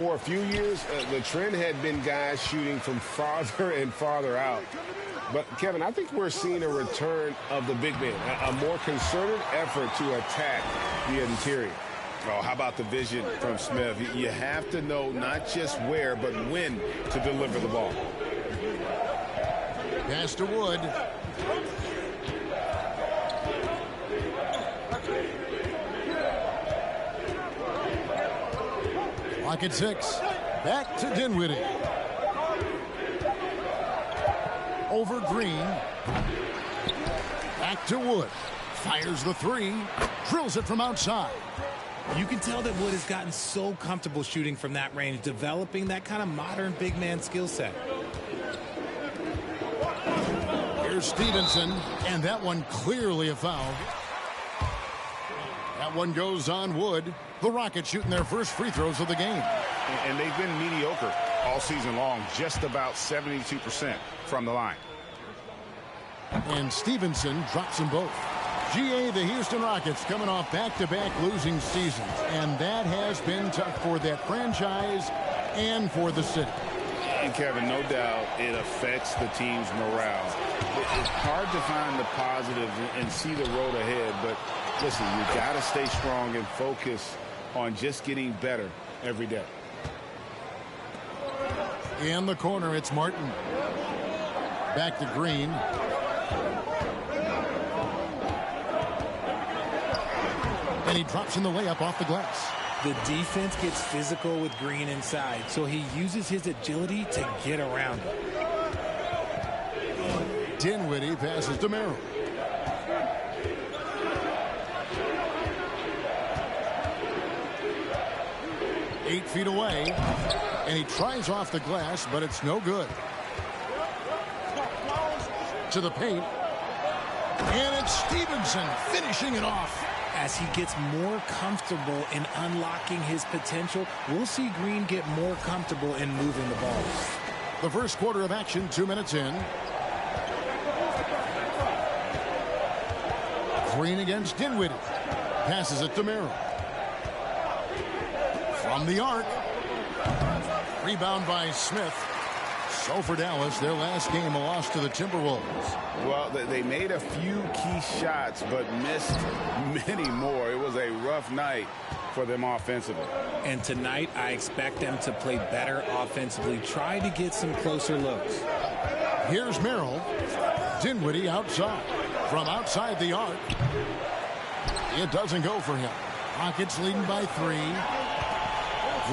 For a few years, the trend had been guys shooting from farther and farther out. But, Kevin, I think we're seeing a return of the big man, a more concerted effort to attack the interior. Oh, how about the vision from Smith? You have to know not just where, but when to deliver the ball. Pass to Wood. Clock at 6. Back to Dinwiddie. Over Green. Back to Wood. Fires the three. Drills it from outside. You can tell that Wood has gotten so comfortable shooting from that range, developing that kind of modern big man skill set. Here's Stevenson, and that one clearly a foul. That one goes on Wood. The Rockets shooting their first free throws of the game. And they've been mediocre all season long, just about 72% from the line. And Stevenson drops them both. GA, the Houston Rockets coming off back-to-back losing seasons, and that has been tough for that franchise and for the city. And Kevin, no doubt it affects the team's morale. It's hard to find the positive and see the road ahead, but listen, you got to stay strong and focus on just getting better every day. In the corner, it's Martin. Back to Green. And he drops in the layup off the glass. The defense gets physical with Green inside, so he uses his agility to get around it. Dinwiddie passes to Merrill. Eight feet away, and he tries off the glass, but it's no good. To the paint, and it's Stevenson finishing it off. As he gets more comfortable in unlocking his potential, we'll see Green get more comfortable in moving the ball. The first quarter of action, 2 minutes in. Green against Dinwiddie. Passes it to Merrill. From the arc. Rebound by Smith. So for Dallas, their last game, a loss to the Timberwolves. Well, they made a few key shots, but missed many more. It was a rough night for them offensively. And tonight, I expect them to play better offensively. Try to get some closer looks. Here's Merrill. Dinwiddie outside. From outside the arc. It doesn't go for him. Rockets leading by 3.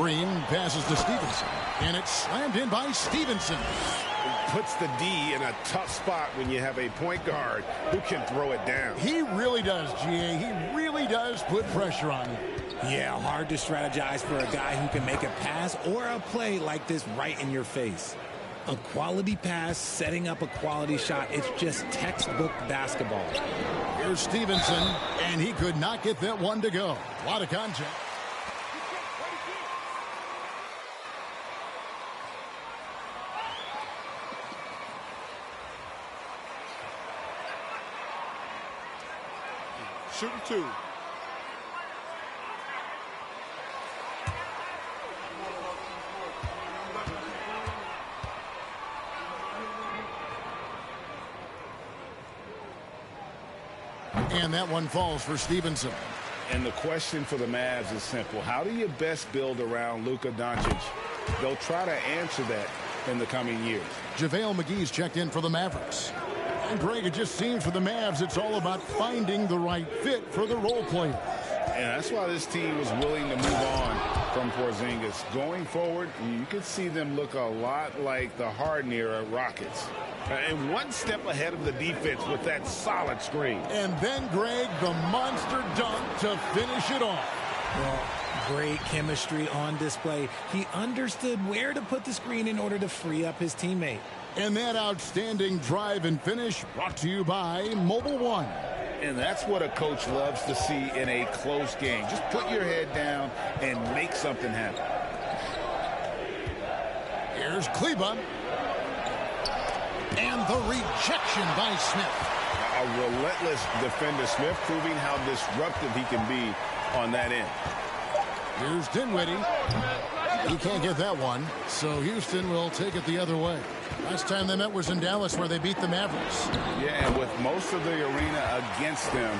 Green passes to Stevenson. And it's slammed in by Stevenson. Puts the D in a tough spot when you have a point guard who can throw it down. He really does, GA. He really does put pressure on you. Yeah, hard to strategize for a guy who can make a pass or a play like this right in your face. A quality pass, setting up a quality shot. It's just textbook basketball. Here's Stevenson, and he could not get that one to go. A lot of contact. Shooting 2. And that one falls for Stevenson. And the question for the Mavs is simple. How do you best build around Luka Doncic? They'll try to answer that in the coming years. JaVale McGee's checked in for the Mavericks. And Greg, it just seems for the Mavs it's all about finding the right fit for the role players. And that's why this team was willing to move on from Porzingis. Going forward, you could see them look a lot like the Harden-era Rockets. And one step ahead of the defense with that solid screen. And then, Greg, the monster dunk to finish it off. Well, great chemistry on display. He understood where to put the screen in order to free up his teammate. And that outstanding drive and finish brought to you by Mobile One. And that's what a coach loves to see in a close game. Just put your head down and make something happen. Here's Kleba. And the rejection by Smith. A relentless defender. Smith proving how disruptive he can be on that end. Here's Dinwiddie. He can't get that one, so Houston will take it the other way. Last time they met was in Dallas, where they beat the Mavericks. Yeah, and with most of the arena against them,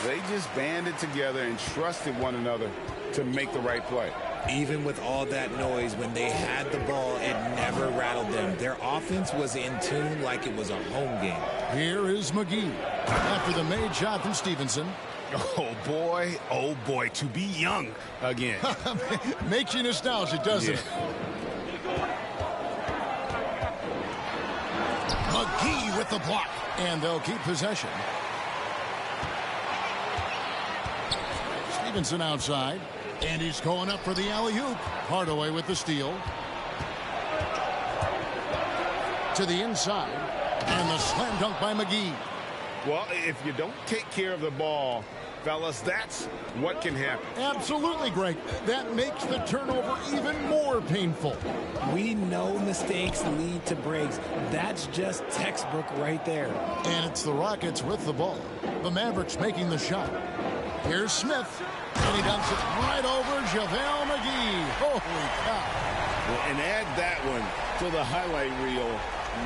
they just banded together and trusted one another to make the right play. Even with all that noise, when they had the ball, it never rattled them. Their offense was in tune like it was a home game. Here is McGee after the made shot from Stevenson. Oh, boy, to be young again. Makes you nostalgic, doesn't it? McGee with the block, and they'll keep possession. Stevenson outside, and he's going up for the alley-oop. Hardaway with the steal. To the inside, and the slam dunk by McGee. Well, if you don't take care of the ball, fellas, that's what can happen. Absolutely, Greg. That makes the turnover even more painful. We know mistakes lead to breaks. That's just textbook right there. And it's the Rockets with the ball. The Mavericks making the shot. Here's Smith, and he dunks it right over JaVale McGee. Holy cow. And add that one to the highlight reel.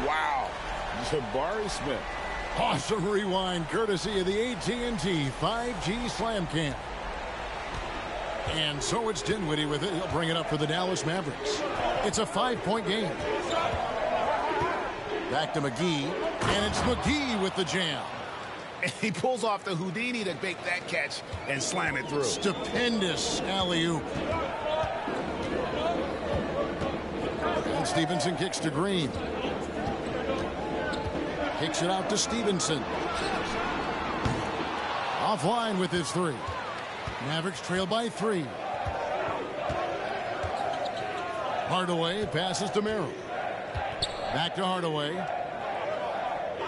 Wow. Jabari Smith. Awesome rewind courtesy of the AT&T 5G Slam Cam. And so it's Dinwiddie with it. He'll bring it up for the Dallas Mavericks. It's a 5-point game. Back to McGee, and it's McGee with the jam. And he pulls off the Houdini to make that catch and slam it through. Stupendous alley-oop. And Stevenson kicks to Green. Kicks it out to Stevenson. Offline with his three. Mavericks trail by 3. Hardaway passes to Merrill. Back to Hardaway.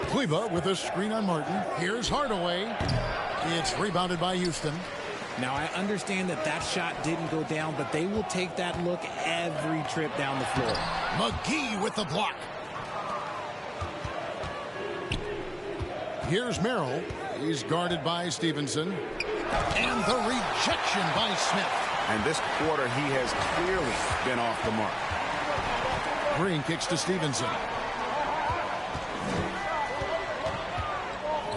Kleba with a screen on Martin. Here's Hardaway. It's rebounded by Houston. Now, I understand that that shot didn't go down, but they will take that look every trip down the floor. McGee with the block. Here's Merrill. He's guarded by Stevenson. And the rejection by Smith. And this quarter, he has clearly been off the mark. Green kicks to Stevenson.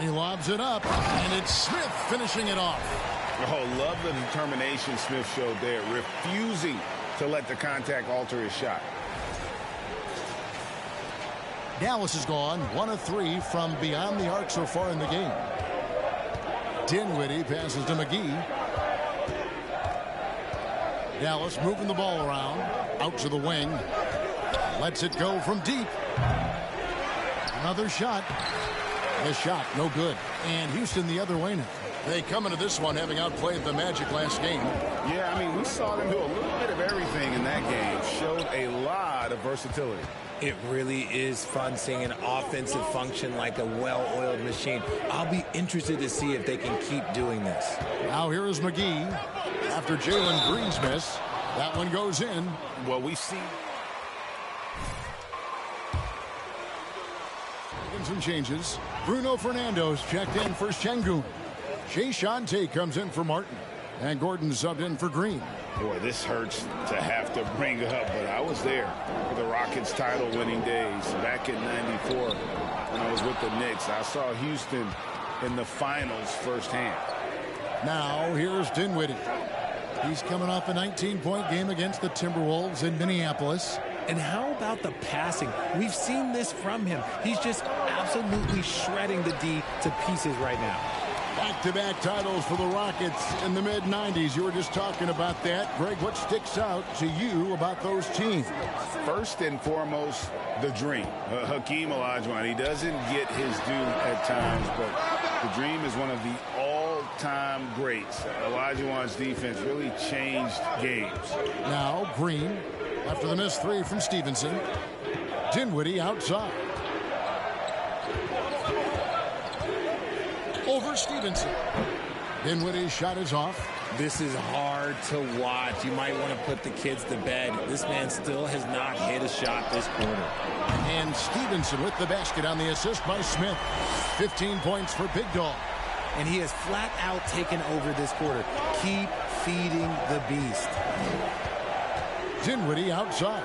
He lobs it up, and it's Smith finishing it off. Oh, love the determination Smith showed there, refusing to let the contact alter his shot. Dallas has gone 1 of 3 from beyond the arc so far in the game. Dinwiddie passes to McGee. Dallas moving the ball around. Out to the wing. Lets it go from deep. Another shot. The shot, no good. And Houston the other way now. They come into this one having outplayed the Magic last game. Yeah, I mean, we saw them do a little bit of everything in that game. Showed a lot of versatility. It really is fun seeing an offensive function like a well-oiled machine. I'll be interested to see if they can keep doing this. Now here is McGee. After Jalen Green's miss, that one goes in. Well, we see some changes. Bruno Fernando's checked in for Şengün. Shea Shante comes in for Martin. And Gordon subbed in for Green. Boy, this hurts to have to bring up, but I was there for the Rockets title-winning days back in '94 when I was with the Knicks. I saw Houston in the finals firsthand. Now here's Dinwiddie. He's coming off a 19-point game against the Timberwolves in Minneapolis. And how about the passing? We've seen this from him. He's just absolutely shredding the D to pieces right now. Back-to-back titles for the Rockets in the mid-90s. You were just talking about that. Greg, what sticks out to you about those teams? First and foremost, the dream. Hakeem Olajuwon, he doesn't get his due at times, but the dream is one of the all-time greats. Olajuwon's defense really changed games. Now Green, after the missed 3 from Stevenson. Dinwiddie outside. Over Stevenson. Dinwiddie's shot is off. This is hard to watch. You might want to put the kids to bed. This man still has not hit a shot this quarter. And Stevenson with the basket on the assist by Smith. 15 points for Big Dog. And he has flat out taken over this quarter. Keep feeding the beast. Dinwiddie outside.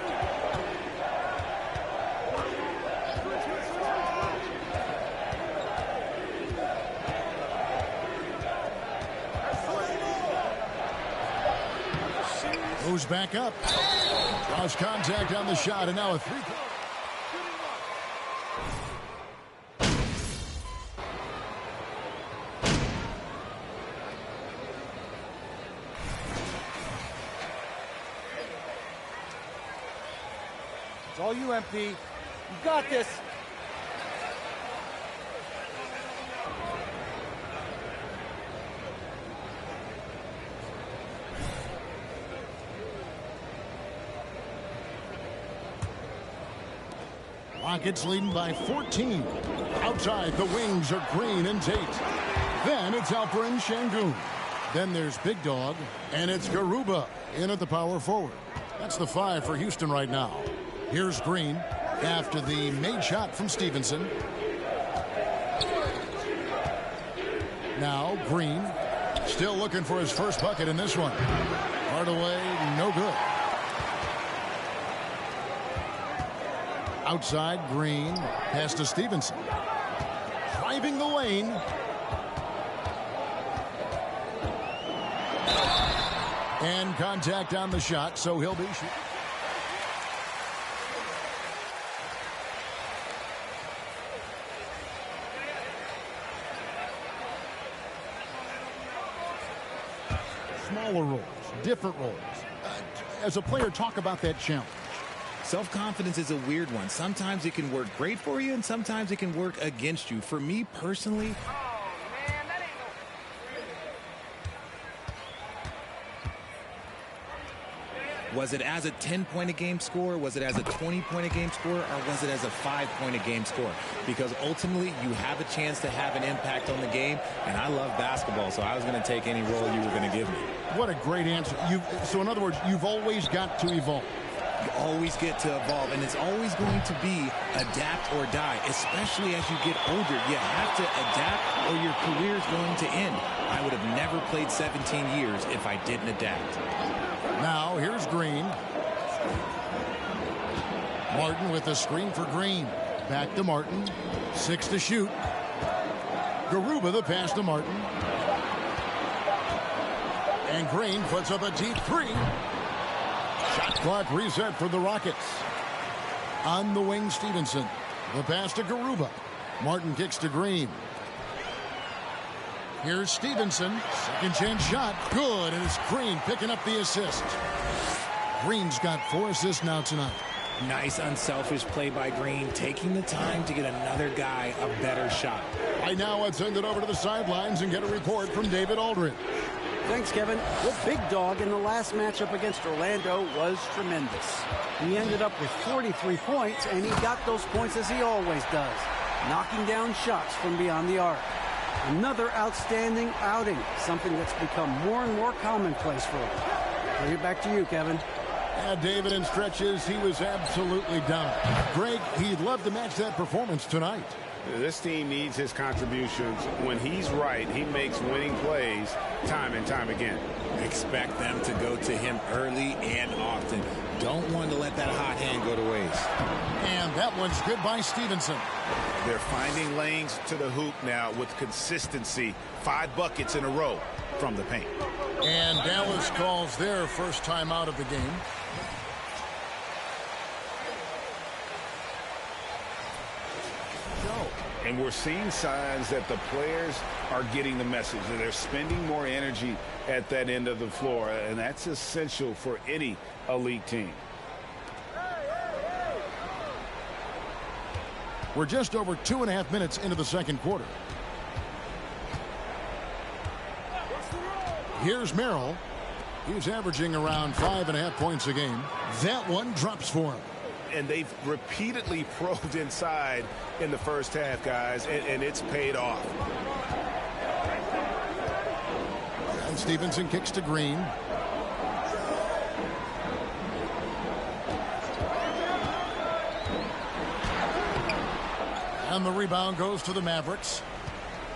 Goes back up. Draws contact on the shot, and now a three. It's all you, MP. You got this. Rockets leading by 14. Outside, the wings are Green and Tate. Then it's Alperen Şengün. Then there's Big Dog, and it's Garuba in at the power forward. That's the 5 for Houston right now. Here's Green after the made shot from Stevenson. Now Green still looking for his first bucket in this one. Hardaway, no good. Outside, Green, pass to Stevenson. Driving the lane. And contact on the shot, so he'll be shooting. Smaller roles, different roles. As a player, talk about that challenge. Self-confidence is a weird one. Sometimes it can work great for you, and sometimes it can work against you. For me personally, was it as a 10-point-a-game score? Was it as a 20-point-a-game score? Or was it as a 5-point-a-game score? Because ultimately, you have a chance to have an impact on the game, and I love basketball, so I was going to take any role you were going to give me. What a great answer. So in other words, you've always got to evolve. You always get to evolve, and it's always going to be adapt or die, especially as you get older. You have to adapt or your career is going to end. I would have never played 17 years if I didn't adapt. Now, here's Green. Martin with the screen for Green. Back to Martin. 6 to shoot. Garuba the pass to Martin. And Green puts up a deep 3. Shot clock reset for the Rockets. On the wing, Stevenson. The pass to Garuba. Martin kicks to Green. Here's Stevenson. Second chance shot. Good. And it's Green picking up the assist. Green's got 4 assists now tonight. Nice unselfish play by Green, taking the time to get another guy a better shot. Right now, let's send it over to the sidelines and get a report from David Aldridge. Thanks, Kevin. The Big Dog in the last matchup against Orlando was tremendous. He ended up with 43 points, and he got those points as he always does, knocking down shots from beyond the arc. Another outstanding outing, something that's become more and more commonplace for him. Bring it back to you, Kevin. Yeah, David, in stretches, he was absolutely dominant. Greg, he'd love to match that performance tonight. This team needs his contributions. When he's right, he makes winning plays time and time again. Expect them to go to him early and often. Don't want to let that hot hand go to waste. And that one's good by Stevenson. They're finding lanes to the hoop now with consistency. 5 buckets in a row from the paint. And Dallas calls their first time out of the game. And we're seeing signs that the players are getting the message, that they're spending more energy at that end of the floor, and that's essential for any elite team. We're just over 2.5 minutes into the second quarter. Here's Merrill. He's averaging around 5.5 points a game. That one drops for him. And they've repeatedly probed inside in the first half, guys, and it's paid off. And Stevenson kicks to Green. And the rebound goes to the Mavericks.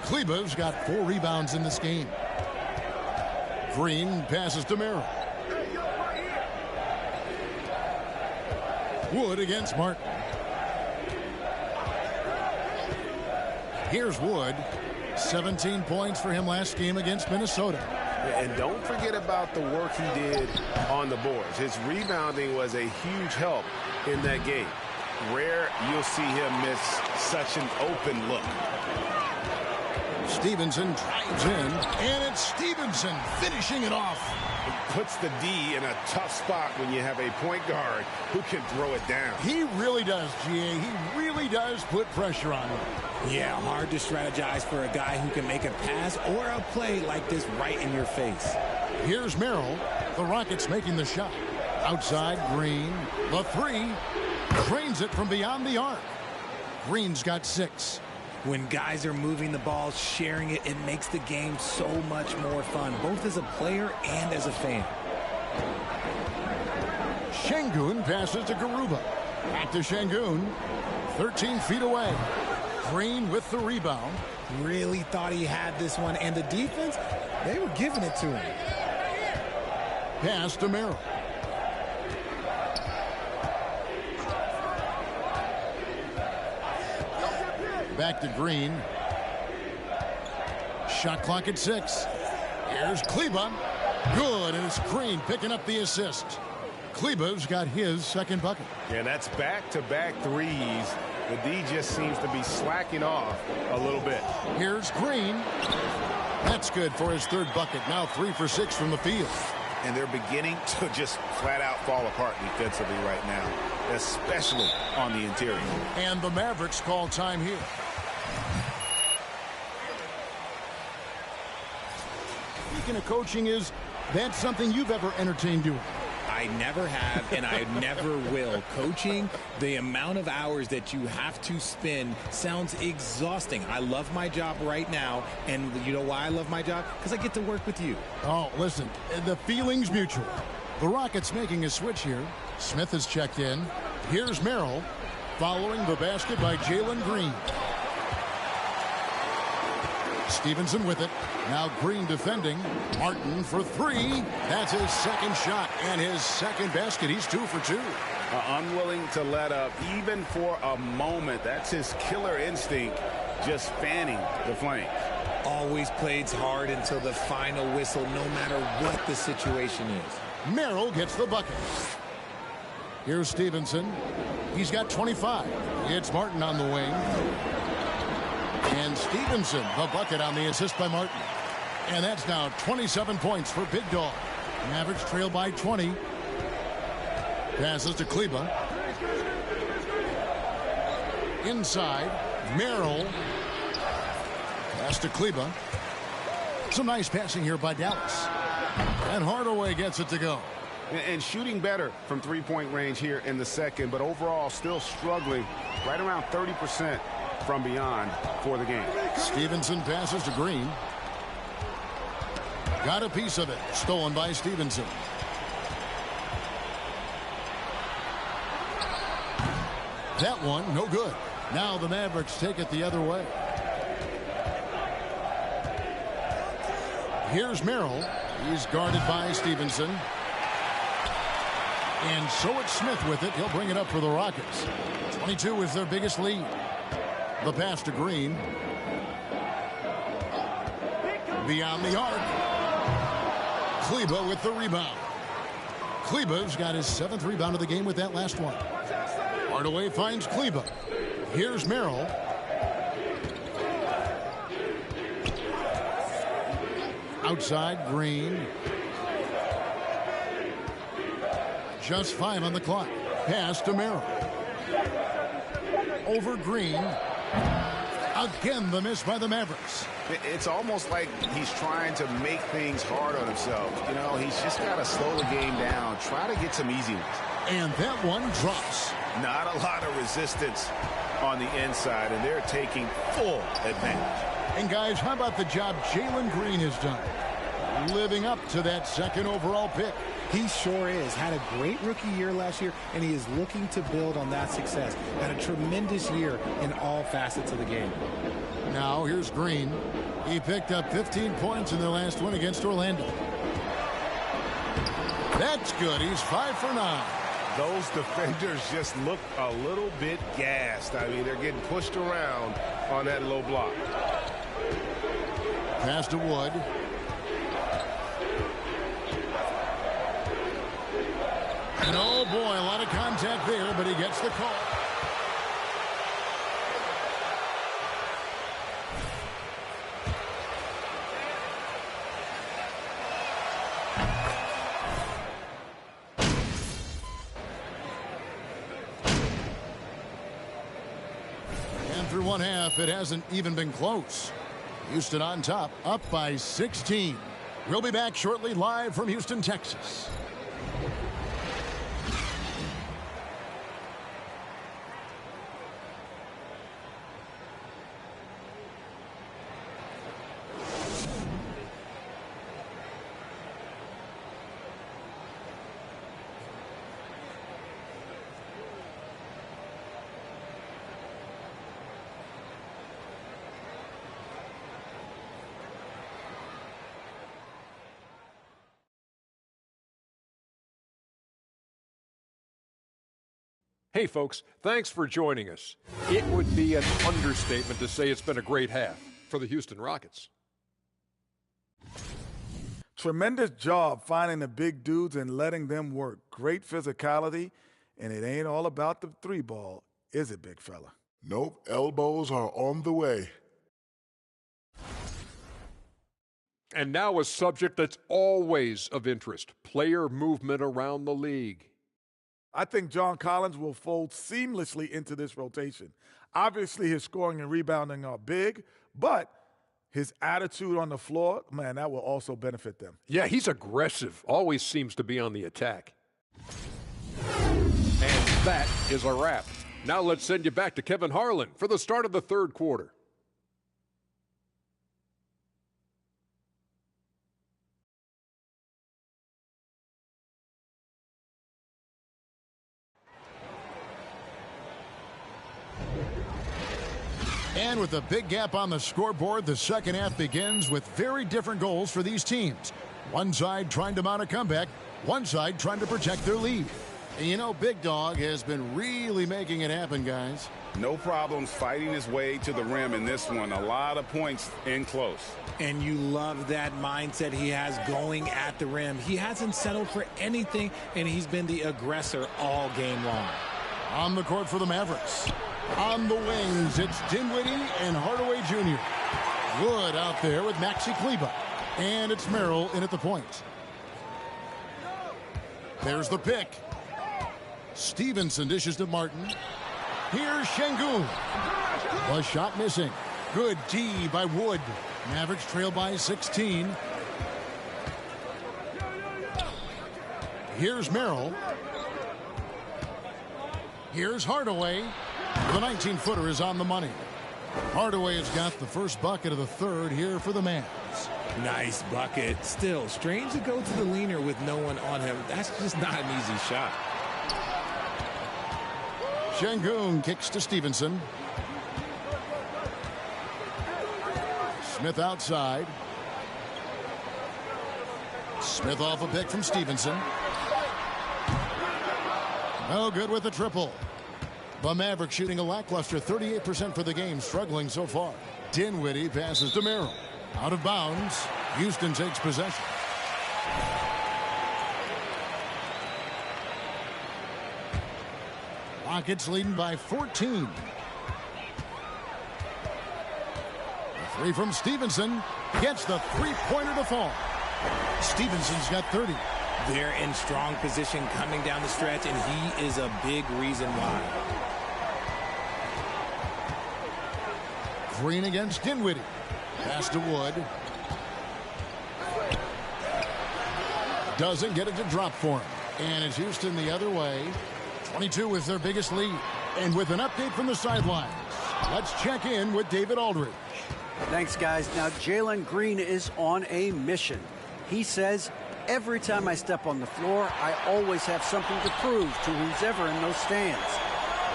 Kleba's got 4 rebounds in this game. Green passes to Merrill. Wood against Martin. Here's Wood. 17 points for him last game against Minnesota. And don't forget about the work he did on the boards. His rebounding was a huge help in that game. Rare you'll see him miss such an open look. Stevenson drives in, and it's Stevenson finishing it off. It puts the D in a tough spot when you have a point guard who can throw it down. He really does, GA. He really does put pressure on him. Yeah, hard to strategize for a guy who can make a pass or a play like this right in your face. Here's Merrill. The Rockets making the shot. Outside, Green. The three. Drains it from beyond the arc. Green's got 6. When guys are moving the ball, sharing it, it makes the game so much more fun, both as a player and as a fan. Şengün passes to Garuba. Back to Şengün. 13 feet away. Green with the rebound. Really thought he had this one, and the defense, they were giving it to him. Pass to Merrill. Back to Green. Shot clock at 6. Here's Kleba. Good, and it's Green picking up the assist. Kleba's got his second bucket. Yeah, that's back-to-back threes. The D just seems to be slacking off a little bit. Here's Green. That's good for his third bucket. Now 3 for 6 from the field. And they're beginning to just flat-out fall apart defensively right now, especially on the interior. And the Mavericks call time here. Speaking of coaching, is that something you've ever entertained doing? I never have, and I never will. Coaching, the amount of hours that you have to spend sounds exhausting. I love my job right now, and you know why I love my job? Because I get to work with you. Oh, listen, the feeling's mutual. The Rockets making a switch here. Smith has checked in. Here's Merrill, following the basket by Jalen Green. Stevenson with it. Now Green defending. Martin for 3. That's his second shot and his second basket. He's 2 for 2. Unwilling to let up even for a moment. That's his killer instinct, just fanning the flame. Always plays hard until the final whistle, no matter what the situation is. Merrill gets the bucket. Here's Stevenson. He's got 25. It's Martin on the wing. And Stevenson, the bucket on the assist by Martin. And that's now 27 points for Big Dog. Mavericks trail by 20. Passes to Kleba. Inside, Merrill. Pass to Kleba. Some nice passing here by Dallas. And Hardaway gets it to go. And shooting better from three-point range here in the second, but overall still struggling right around 30% from beyond for the game. Stevenson passes to Green. Got a piece of it. Stolen by Stevenson. That one, no good. Now the Mavericks take it the other way. Here's Merrill. He's guarded by Stevenson. And so it's Smith with it. He'll bring it up for the Rockets. 22 is their biggest lead. The pass to Green. Beyond the arc. Kleba with the rebound. Kleba's got his 7th rebound of the game with that last one. Hardaway finds Kleba. Here's Merrill. Outside, Green. Just 5 on the clock. Pass to Merrill. Over Green. Again, the miss by the Mavericks. It's almost like he's trying to make things hard on himself. You know, he's just got to slow the game down, try to get some easy ones. And that one drops. Not a lot of resistance on the inside, and they're taking full advantage. And guys, how about the job Jalen Green has done? Living up to that 2nd overall pick. He sure is. Had a great rookie year last year, and he is looking to build on that success. Had a tremendous year in all facets of the game. Now here's Green. He picked up 15 points in the last one against Orlando. That's good. He's 5 for 9. those defenders just look a little bit gassed. I mean, they're getting pushed around on that low block. Pass to Wood. And oh boy, a lot of contact there, but he gets the call. And through one half, it hasn't even been close. Houston on top, up by 16. We'll be back shortly, live from Houston, Texas. Hey folks, thanks for joining us. It would be an understatement to say it's been a great half for the Houston Rockets. Tremendous job finding the big dudes and letting them work. Great physicality, and it ain't all about the three ball, is it, big fella? Nope, elbows are on the way. And now a subject that's always of interest, player movement around the league. I think John Collins will fold seamlessly into this rotation. Obviously, his scoring and rebounding are big, but his attitude on the floor, man, that will also benefit them. Yeah, he's aggressive, always seems to be on the attack. And that is a wrap. Now let's send you back to Kevin Harlan for the start of the third quarter. And with a big gap on the scoreboard, the second half begins with very different goals for these teams. One side trying to mount a comeback, one side trying to protect their lead. And you know, Big Dog has been really making it happen, guys. No problems fighting his way to the rim in this one. A lot of points in close. And you love that mindset he has going at the rim. He hasn't settled for anything, and he's been the aggressor all game long. On the court for the Mavericks. On the wings, it's Dinwiddie and Hardaway Jr. Wood out there with Maxi Kleber. And it's Merrill in at the point. There's the pick. Stevenson dishes to Martin. Here's Şengün. The shot missing. Good D by Wood. Mavericks trail by 16. Here's Merrill. Here's Hardaway. The 19-footer is on the money. Hardaway has got the first bucket of the third here for the Mavs. Nice bucket. Still, strange to go to the leaner with no one on him. That's just not an easy shot. Şengün kicks to Stevenson. Smith outside. Smith off a pick from Stevenson. No good with the triple. The Mavericks shooting a lackluster 38% for the game, struggling so far. Dinwiddie passes to Merrill. Out of bounds. Houston takes possession. Rockets leading by 14. The three from Stevenson gets the three-pointer to fall. Stevenson's got 30. They're in strong position coming down the stretch, and he is a big reason why. Green against Dinwiddie. Pass to Wood. Doesn't get it to drop for him. And it's Houston the other way. 22 is their biggest lead. And with an update from the sidelines, let's check in with David Aldridge. Thanks, guys. Now, Jalen Green is on a mission. He says, every time I step on the floor, I always have something to prove to who's ever in those stands.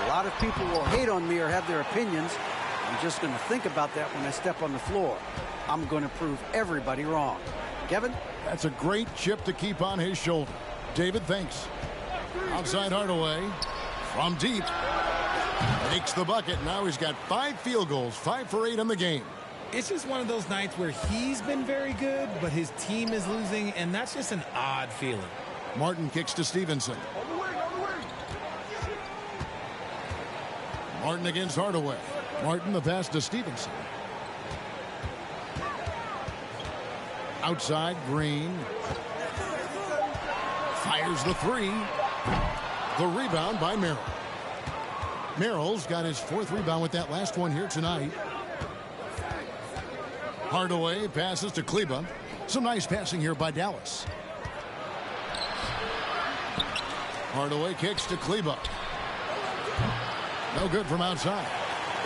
A lot of people will hate on me or have their opinions. I'm just going to think about that when I step on the floor. I'm going to prove everybody wrong. Kevin? That's a great chip to keep on his shoulder. David, thanks. Outside Hardaway. From deep. Makes the bucket. Now he's got 5 field goals. 5 for 8 in the game. It's just one of those nights where he's been very good, but his team is losing, and that's just an odd feeling. Martin kicks to Stevenson. Martin against Hardaway. Martin the pass to Stevenson. Outside, Green. Fires the 3. The rebound by Merrill. Merrill's got his 4th rebound with that last one here tonight. Hardaway passes to Kleba. Some nice passing here by Dallas. Hardaway kicks to Kleba. No good from outside.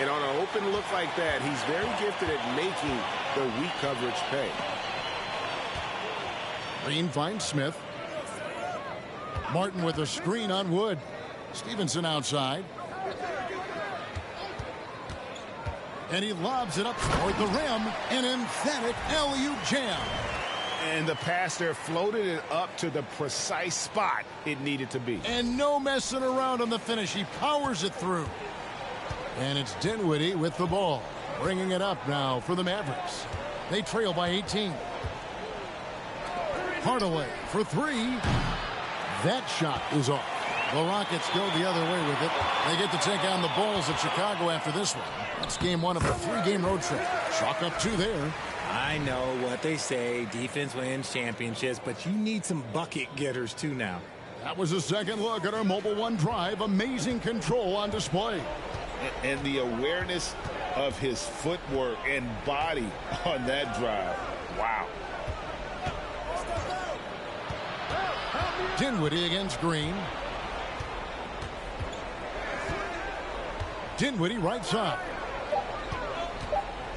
And on an open look like that, he's very gifted at making the weak coverage pay. Green finds Smith. Martin with a screen on Wood. Stevenson outside. And he lobs it up toward the rim. An emphatic alley-oop jam. And the pass there floated it up to the precise spot it needed to be. And no messing around on the finish. He powers it through. And it's Dinwiddie with the ball. Bringing it up now for the Mavericks. They trail by 18. Hardaway for 3. That shot is off. The Rockets go the other way with it. They get to take on the Bulls at Chicago after this one. That's game 1 of a 3-game road trip. Chalk up 2 there. I know what they say, defense wins championships, but you need some bucket getters too now. That was a second look at our Mobile One drive. Amazing control on display. And the awareness of his footwork and body on that drive. Wow. Dinwiddie against Green. Dinwiddie right side.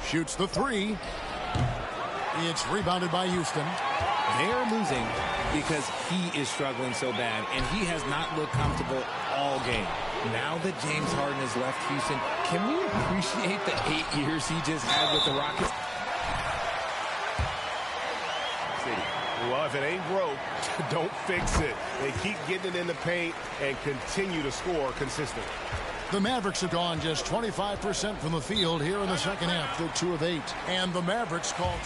Shoots the 3. It's rebounded by Houston. They are losing because he is struggling so bad, and he has not looked comfortable all game. Now that James Harden has left Houston, can we appreciate the 8 years he just had with the Rockets? Well, if it ain't broke, don't fix it. They keep getting it in the paint and continue to score consistently. The Mavericks have gone just 25% from the field here in the second half. They're 2 of 8. And the Mavericks called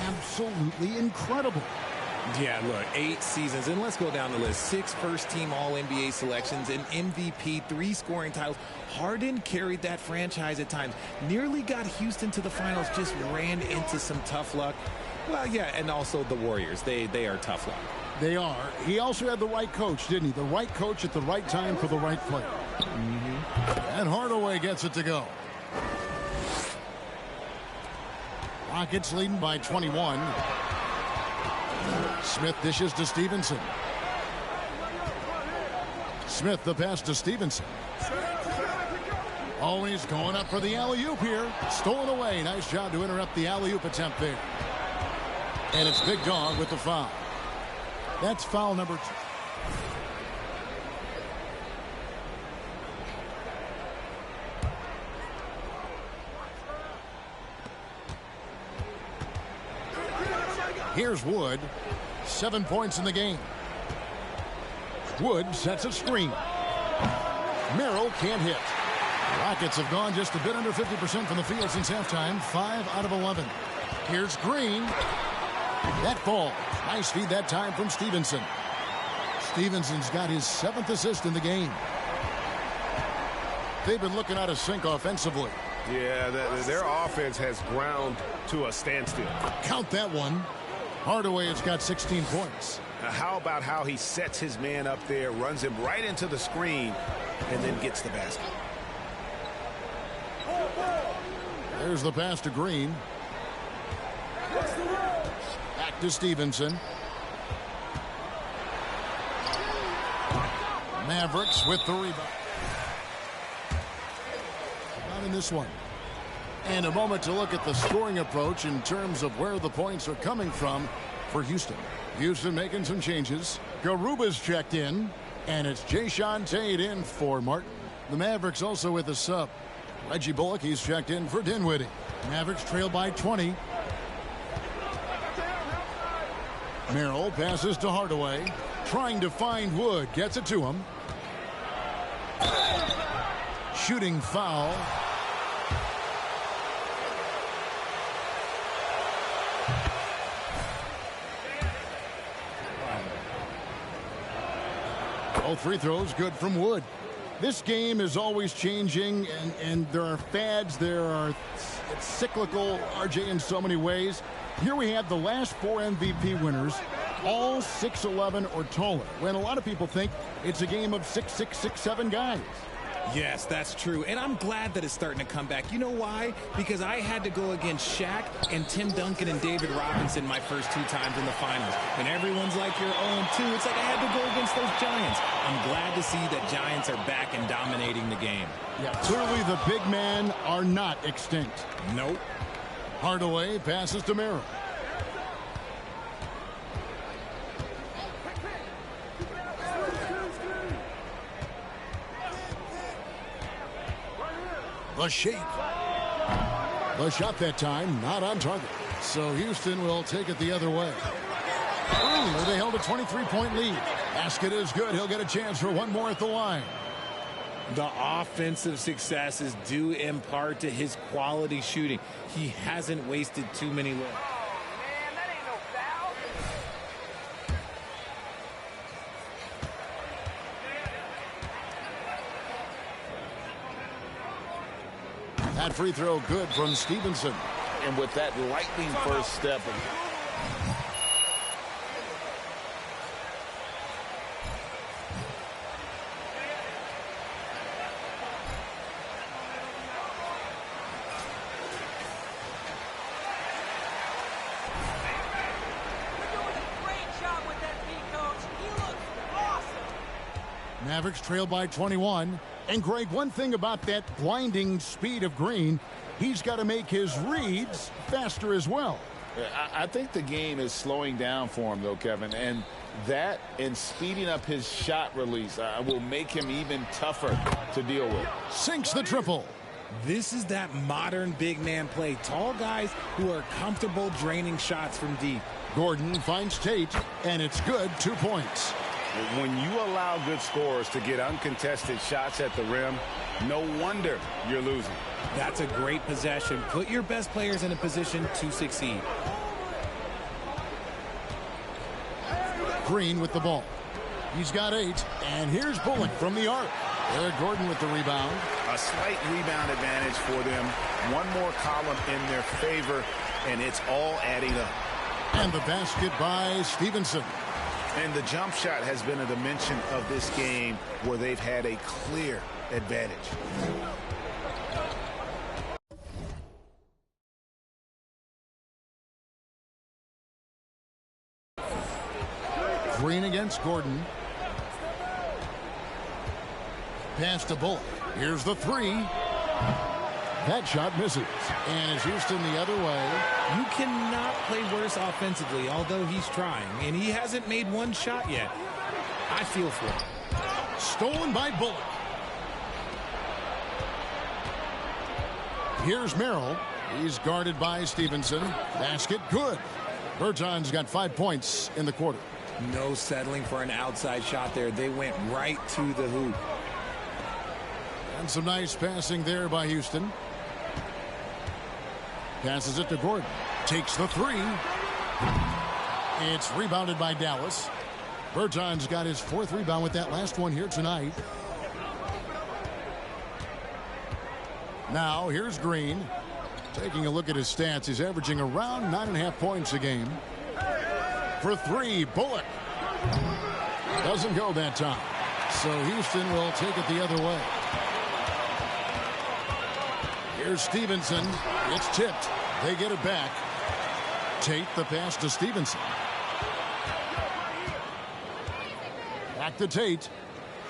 absolutely incredible. Yeah, look, 8 seasons, and let's go down the list. 6 first-team All-NBA selections, an MVP, 3 scoring titles. Harden carried that franchise at times. Nearly got Houston to the finals, just ran into some tough luck. Well, yeah, and also the Warriors. They are tough luck. They are. He also had the right coach, didn't he? The right coach at the right time for the right player. And Hardaway gets it to go. Rockets leading by 21. Smith dishes to Stevenson. Smith the pass to Stevenson. Oh, he's going up for the alley-oop here. Stolen away. Nice job to interrupt the alley-oop attempt there. And it's Big Dog with the foul. That's foul number 2. Here's Wood. 7 points in the game. Wood sets a screen. Merrill can't hit. Rockets have gone just a bit under 50% from the field since halftime. 5 out of 11. Here's Green. That ball. Nice feed that time from Stevenson. Stevenson's got his 7th assist in the game. They've been looking out of sync offensively. Yeah, their offense has ground to a standstill. Count that one. Hardaway has got 16 points. How about how he sets his man up there, runs him right into the screen, and then gets the basket. There's the pass to Green. Back to Stevenson. Mavericks with the rebound. Not in this one. And a moment to look at the scoring approach in terms of where the points are coming from for Houston. Houston making some changes. Garuba's checked in. And it's Jayshawn Tate in for Martin. The Mavericks also with a sub. Reggie Bullock, he's checked in for Dinwiddie. Mavericks trail by 20. Merrill passes to Hardaway. Trying to find Wood. Gets it to him. Shooting foul. Both free throws good from Wood. This game is always changing, and there are fads. It's cyclical, RJ, in so many ways. Here we have the last 4 MVP winners, all 6'11" or taller, when a lot of people think it's a game of 6'6", 6'7" guys. Yes, that's true. And I'm glad that it's starting to come back. You know why? Because I had to go against Shaq and Tim Duncan and David Robinson my first 2 times in the finals. And everyone's like, you're 0-2. It's like I had to go against those Giants. I'm glad to see that Giants are back and dominating the game. Yeah, clearly the big men are not extinct. Nope. Hardaway passes to Merrill. The shake. The shot that time, not on target. So Houston will take it the other way. Ooh, they held a 23-point lead. Basket is good. He'll get a chance for one more at the line. The offensive success is due in part to his quality shooting. He hasn't wasted too many looks. That free throw good from Stevenson. And with that lightning first step. Mavericks trail by 21. And Greg, one thing about that blinding speed of Green, he's got to make his reads faster as well. I think the game is slowing down for him, though, Kevin. And that and speeding up his shot release will make him even tougher to deal with. Sinks the triple. This is that modern big man play. Tall guys who are comfortable draining shots from deep. Gordon finds Tate, and it's good. 2 points. When you allow good scorers to get uncontested shots at the rim, no wonder you're losing. That's a great possession. Put your best players in a position to succeed. Green with the ball. He's got 8, and here's Bullock from the arc. Eric Gordon with the rebound. A slight rebound advantage for them. One more column in their favor, and it's all adding up. And the basket by Stevenson. And the jump shot has been a dimension of this game where they've had a clear advantage. Green against Gordon. Pass to Bullock. Here's the 3. That shot misses. And it's Houston the other way. You cannot play worse offensively, although he's trying. And he hasn't made one shot yet. I feel for him. Stolen by Bullock. Here's Merrill. He's guarded by Stevenson. Basket good. Berton's got 5 points in the quarter. No settling for an outside shot there. They went right to the hoop. And some nice passing there by Houston. Passes it to Gordon. Takes the 3. It's rebounded by Dallas. Berton's got his 4th rebound with that last one here tonight. Now here's Green. Taking a look at his stats, he's averaging around 9.5 points a game. For 3, Bullock. Doesn't go that time. So Houston will take it the other way. Here's Stevenson. It's tipped. They get it back. Tate the pass to Stevenson. Back to Tate.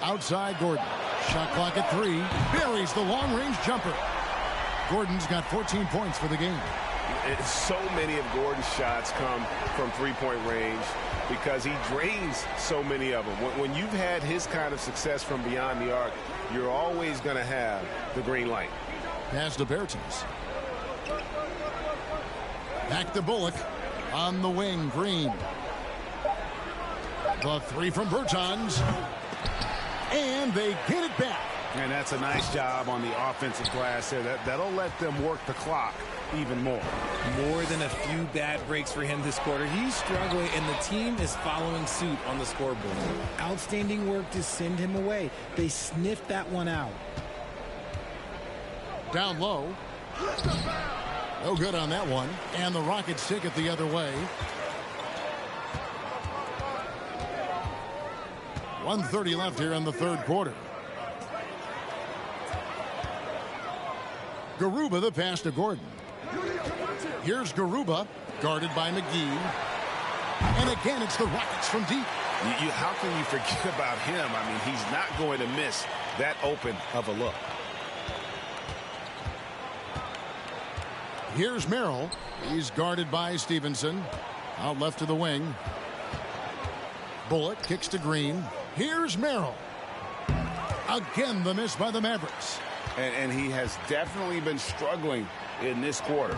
Outside Gordon. Shot clock at 3. Buries the long-range jumper. Gordon's got 14 points for the game. So many of Gordon's shots come from three-point range because he drains so many of them. When you've had his kind of success from beyond the arc, you're always going to have the green light. Pass to Bertens. Back to Bullock. On the wing, Green. The three from Bertans. And they get it back. And that's a nice job on the offensive glass there. That'll let them work the clock even more. More than a few bad breaks for him this quarter. He's struggling, and the team is following suit on the scoreboard. Outstanding work to send him away. They sniffed that one out. Down low. No good on that one. And the Rockets take it the other way. 1:30 left here in the third quarter. Garuba the pass to Gordon. Here's Garuba, guarded by McGee. And again, it's the Rockets from deep. How can you forget about him? I mean, he's not going to miss that open of a look. Here's Merrill. He's guarded by Stevenson. Out left to the wing. Bullock kicks to Green. Here's Merrill. Again, the miss by the Mavericks. And he has definitely been struggling in this quarter.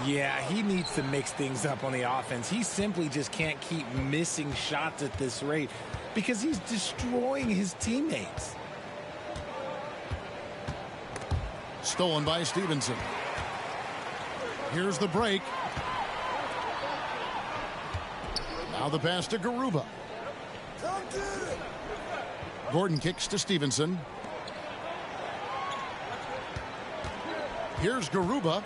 Yeah, he needs to mix things up on the offense. He simply just can't keep missing shots at this rate because he's destroying his teammates. Stolen by Stevenson. Here's the break. Now the pass to Garuba. Gordon kicks to Stevenson. Here's Garuba.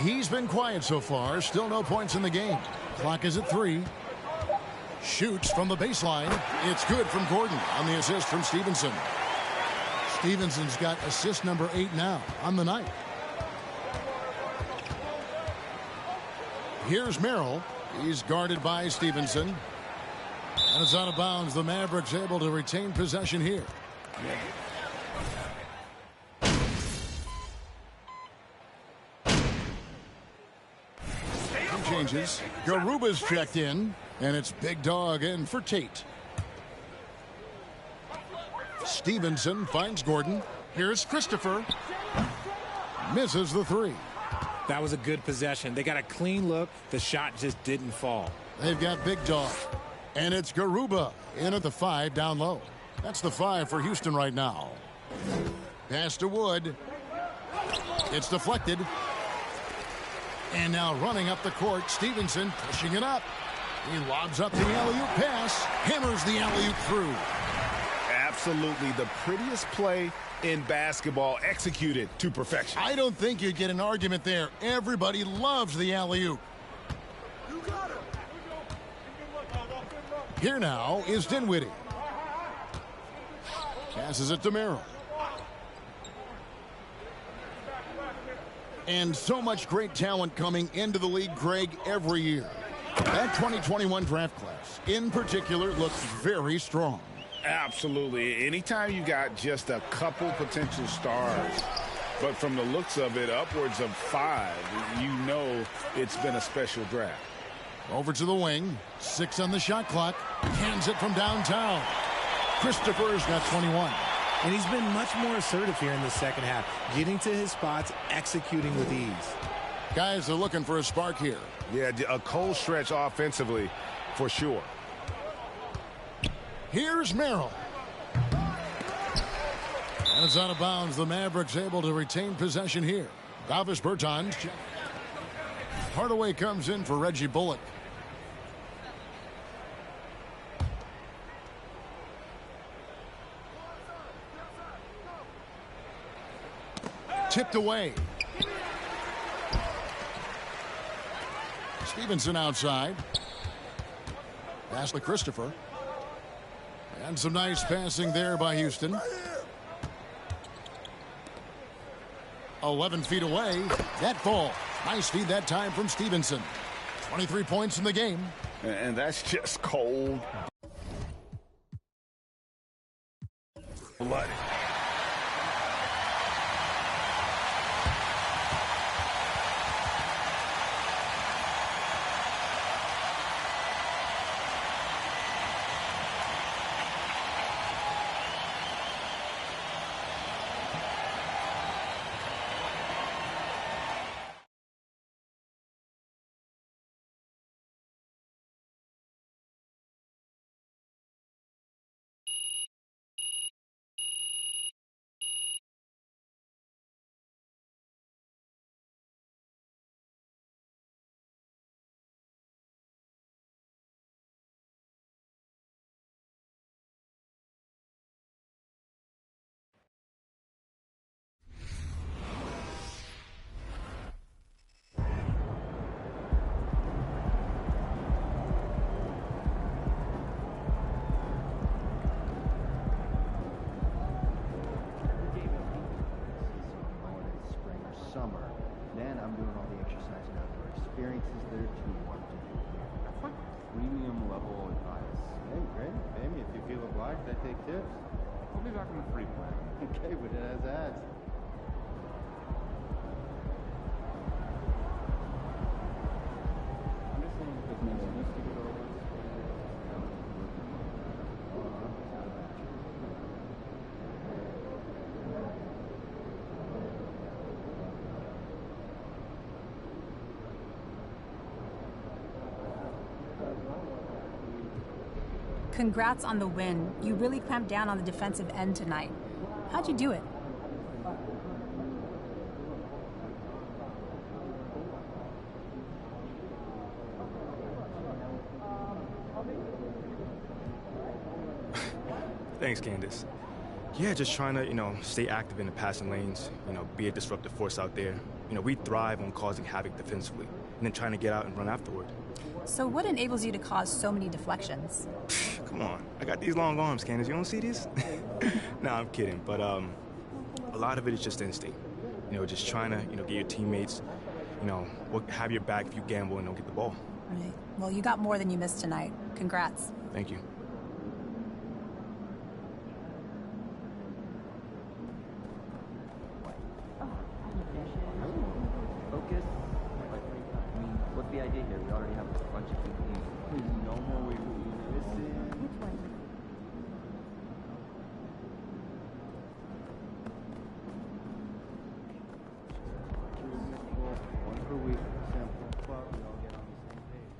He's been quiet so far. Still no points in the game. Clock is at 3. Shoots from the baseline. It's good from Gordon on the assist from Stevenson. Stevenson's got assist number 8 now on the night. Here's Merrill. He's guarded by Stevenson. And it's out of bounds. The Mavericks able to retain possession here. Changes. Garuba's checked in, and it's Big Dog in for Tate. Stevenson finds Gordon. Here's Christopher. Misses the 3. That was a good possession. They got a clean look. The shot just didn't fall. They've got Big Dog. And it's Garuba in at the 5 down low. That's the 5 for Houston right now. Pass to Wood. It's deflected. And now running up the court, Stevenson pushing it up. He lobs up the alley-oop pass. Hammers the alley-oop through. Absolutely the prettiest play in basketball, executed to perfection. I don't think you'd get an argument there. Everybody loves the alley-oop. Here now is Dinwiddie. Passes it to Merrill. And so much great talent coming into the league, Greg, every year. That 2021 draft class, in particular, looks very strong. Absolutely. Anytime you got just a couple potential stars, but from the looks of it, upwards of 5, you know it's been a special draft. Over to the wing. 6 on the shot clock. Hands it from downtown. Christopher's got 21. And he's been much more assertive here in the second half, getting to his spots, executing with ease. Guys are looking for a spark here. Yeah, a cold stretch offensively for sure. Here's Merrill. And it's out of bounds. The Mavericks able to retain possession here. Davis Bertans. Hardaway comes in for Reggie Bullock. Tipped away. Stevenson outside. Pass to Christopher. And some nice passing there by Houston. 11 feet away. That ball. Nice feed that time from Stevenson. 23 points in the game. And that's just cold blooded. is there to want to do? That's like premium level advice. Hey, great. Maybe if you feel obliged, I take tips. I'll be back on the free plan. Okay, but it has ads. I'm just saying because maybe I used to get all this. Congrats on the win. You really clamped down on the defensive end tonight. How'd you do it? Thanks, Candace. Yeah, just trying to, stay active in the passing lanes, be a disruptive force out there. We thrive on causing havoc defensively and then trying to get out and run afterward. So what enables you to cause so many deflections? Come on, I got these long arms, Candace. You don't see these? Nah, I'm kidding. But a lot of it is just instinct. Just trying to, get your teammates, have your back if you gamble and don't get the ball. Right. Well, you got more than you missed tonight. Congrats. Thank you. Focus. I mean, what's the idea here? We already have a bunch of people. There's no more way we listen. One per week, sample club, we all get on the same page.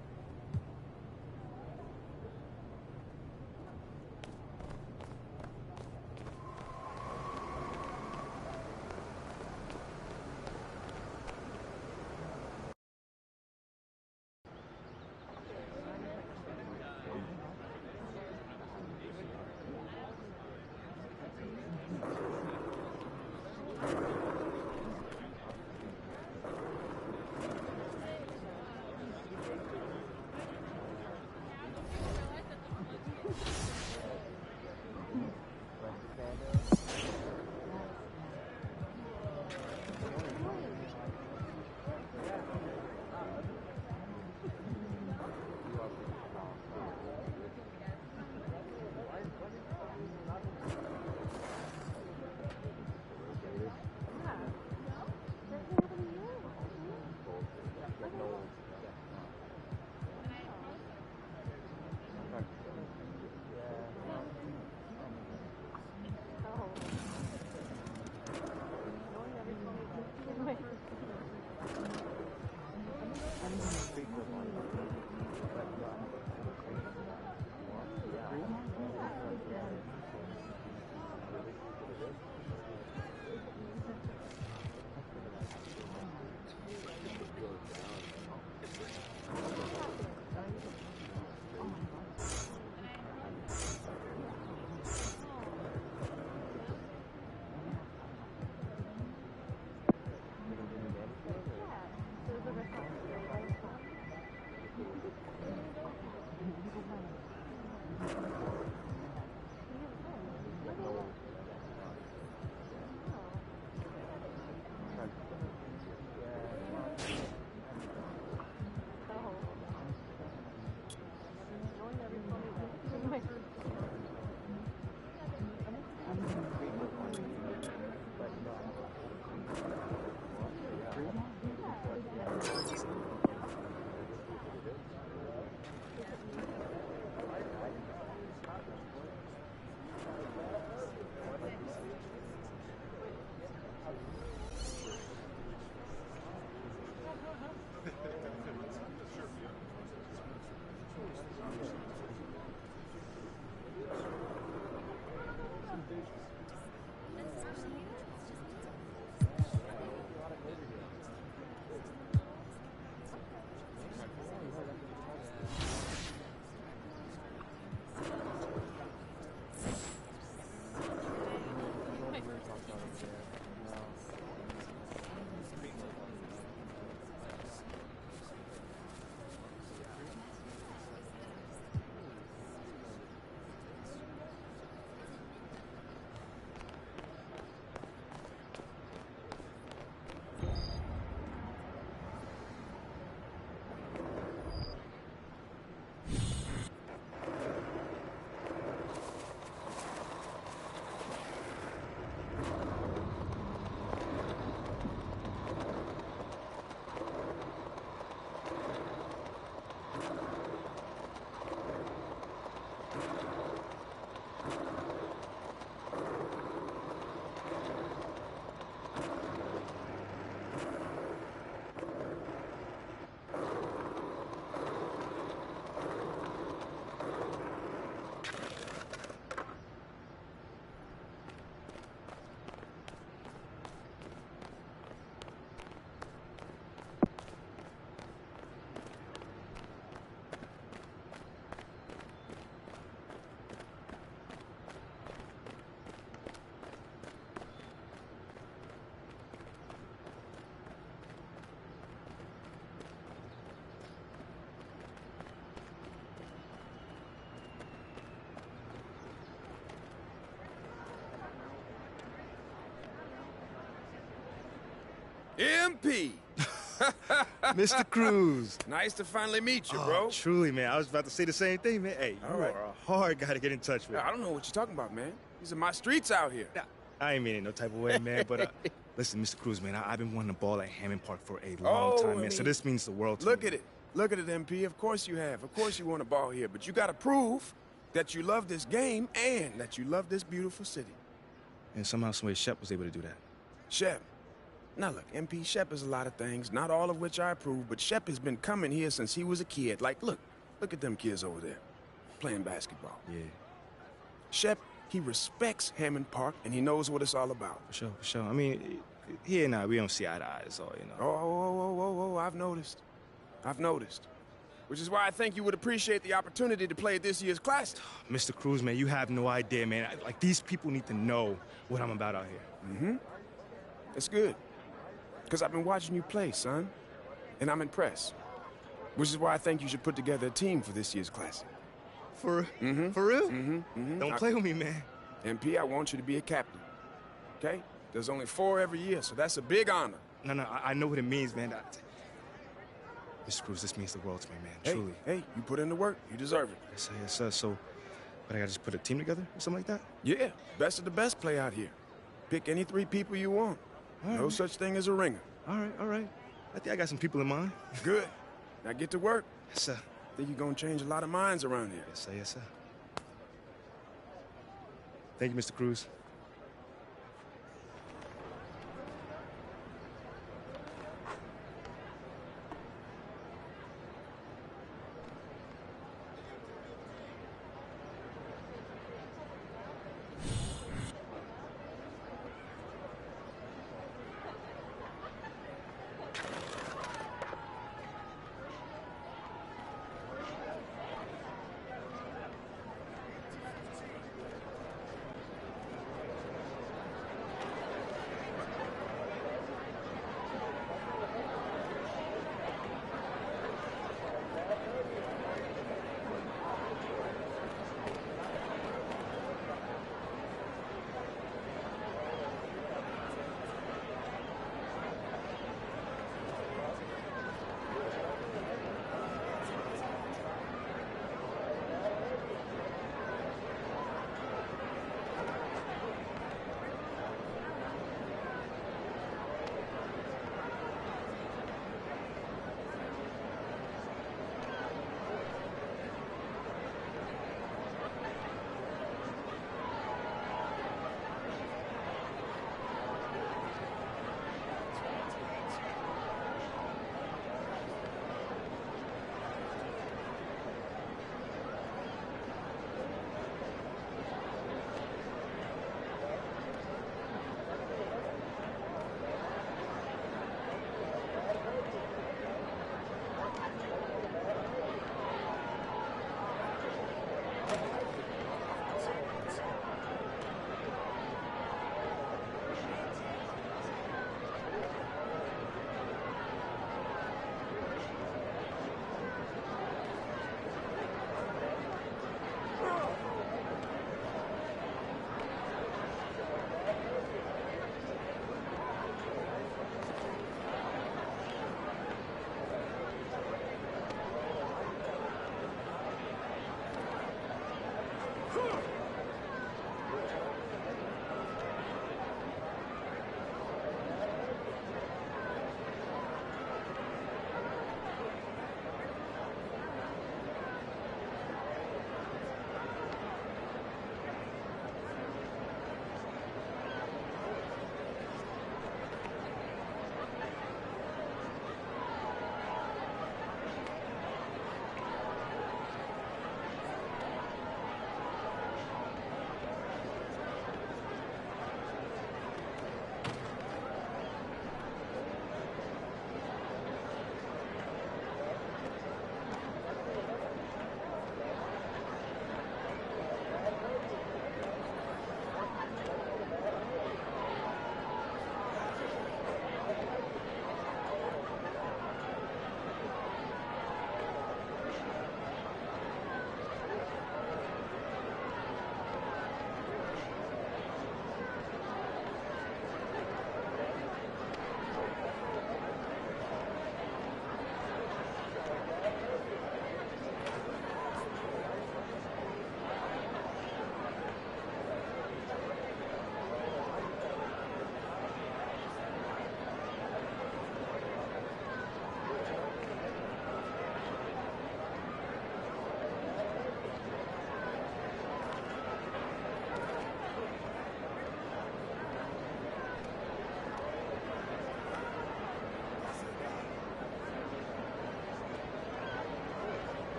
MP. Mr. Cruz. Nice to finally meet you, bro. Truly, man. I was about to say the same thing, man. Hey, you are a hard guy to get in touch with. I don't know what you're talking about, man. These are my streets out here. I ain't mean it no type of way, man. But listen, Mr. Cruz, man, I've been wanting to ball at Hammond Park for a long time, man. So this means the world to me. Look at it. Look at it, MP. Of course you have. Of course you want to ball here. But you got to prove that you love this game and that you love this beautiful city. And somehow, some way, Shep was able to do that. Shep. Now look, MP, Shep is a lot of things, not all of which I approve, but Shep has been coming here since he was a kid. Like, look at them kids over there playing basketball. Yeah. Shep, he respects Hammond Park, and he knows what it's all about. For sure. I mean, he and I, we don't see eye to eye, so, you know. Oh, I've noticed. Which is why I think you would appreciate the opportunity to play at this year's Classic. Mr. Cruz, man, you have no idea, man. Like, these people need to know what I'm about out here. Mm-hmm. It's good. Because I've been watching you play, son. And I'm impressed. Which is why I think you should put together a team for this year's Classic. For real? Don't play with me, man. MP, I want you to be a captain. Okay? There's only 4 every year, so that's a big honor. No, I know what it means, man. Mr. Cruz, this means the world to me, man. Truly. Hey, you put in the work. You deserve it. Yes, sir. So, but I gotta just put a team together or something like that? Yeah. Best of the best play out here. Pick any 3 people you want. Right, no such thing as a ringer. All right. I think I got some people in mind. Good. Now get to work. Yes, sir. I think you're gonna change a lot of minds around here. Yes, sir. Thank you, Mr. Cruz.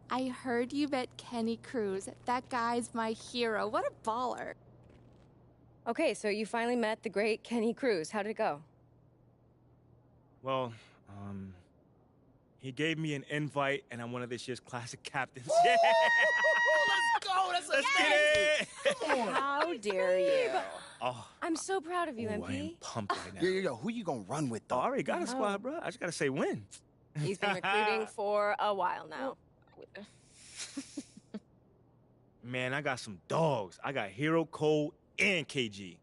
I heard you bet Kenny Cruz. That guy's my hero. What a baller. Okay, so you finally met the great Kenny Cruz. How did it go? Well, he gave me an invite, and I'm one of this year's classic captains. Yeah. Let's go. That's Let's get it. Come on. How dare you? Oh, I'm so proud of you, I am MP. pumped right now. Yo. Who you gonna run with, though? I already got a squad, bro. I just gotta say when. He's been recruiting for a while now. Man, I got some dogs. I got Hero, Cole, and KG.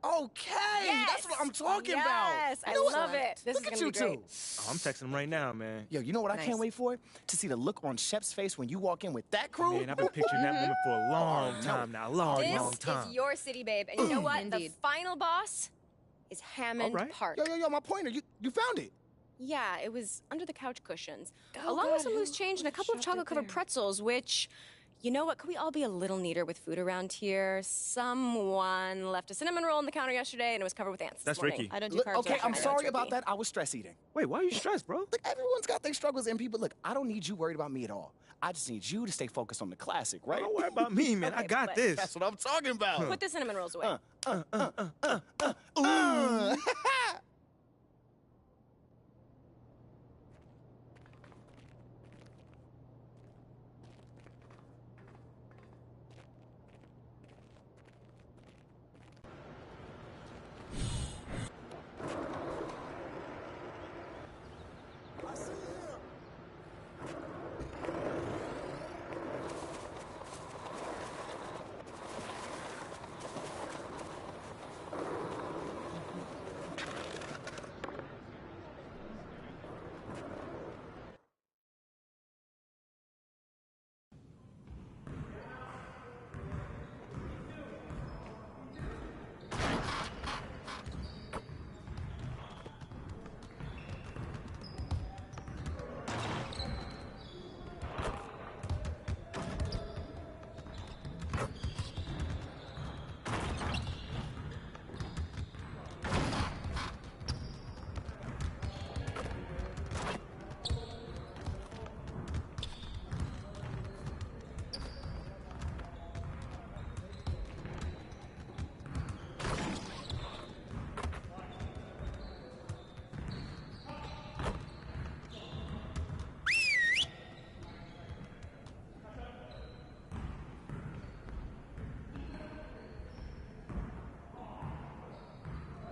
Okay, Yes! that's what I'm talking about. Yes, I You know love what? it. This Look is at gonna you be great. two. Oh, I'm texting him right now, man. Yo, you know what I Nice. can't wait for? To see the look on Shep's face when you walk in with that crew. Man, I've been picturing that moment for a long time now. Long This time. is your city, babe. And you know what? Indeed. The final boss is Hammond All right. Park. Yo, my pointer. You found it. Yeah, it was under the couch cushions. Oh, along God, with some who- loose change and a who couple of shoved it chocolate-covered there? pretzels, which, you know what? Could we all be a little neater with food around here? Someone left a cinnamon roll on the counter yesterday, and it was covered with ants. this That's morning. Ricky. I don't do Look, carbs. okay, I'm I know, sorry it's about Ricky. that. I was stress eating. Wait, why are you stressed, bro? Look, everyone's got their struggles, MP, but look, I don't need you worried about me at all. I just need you to stay focused on the classic, right? Don't worry about me, man. I Okay, got but- this. That's what I'm talking about. Put the cinnamon rolls away.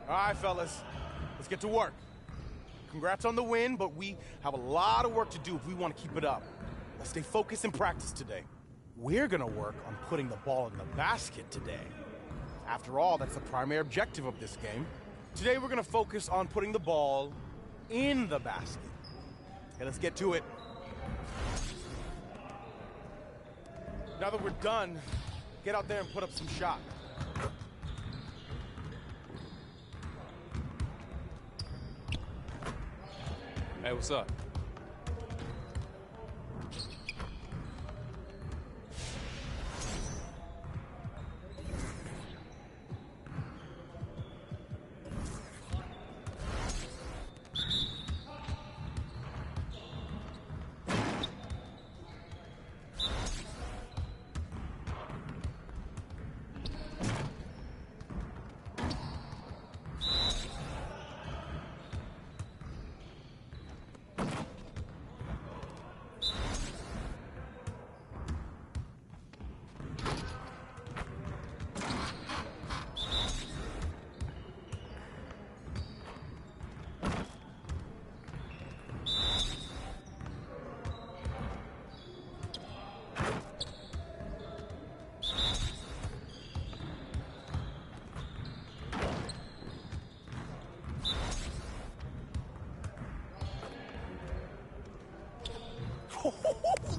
All right, fellas, let's get to work. Congrats on the win, but we have a lot of work to do if we want to keep it up. Let's stay focused in practice today. We're gonna work on putting the ball in the basket today. After all, that's the primary objective of this game. Today we're gonna focus on putting the ball in the basket. Okay, let's get to it. Now that we're done, get out there and put up some shots. Hey, what's up?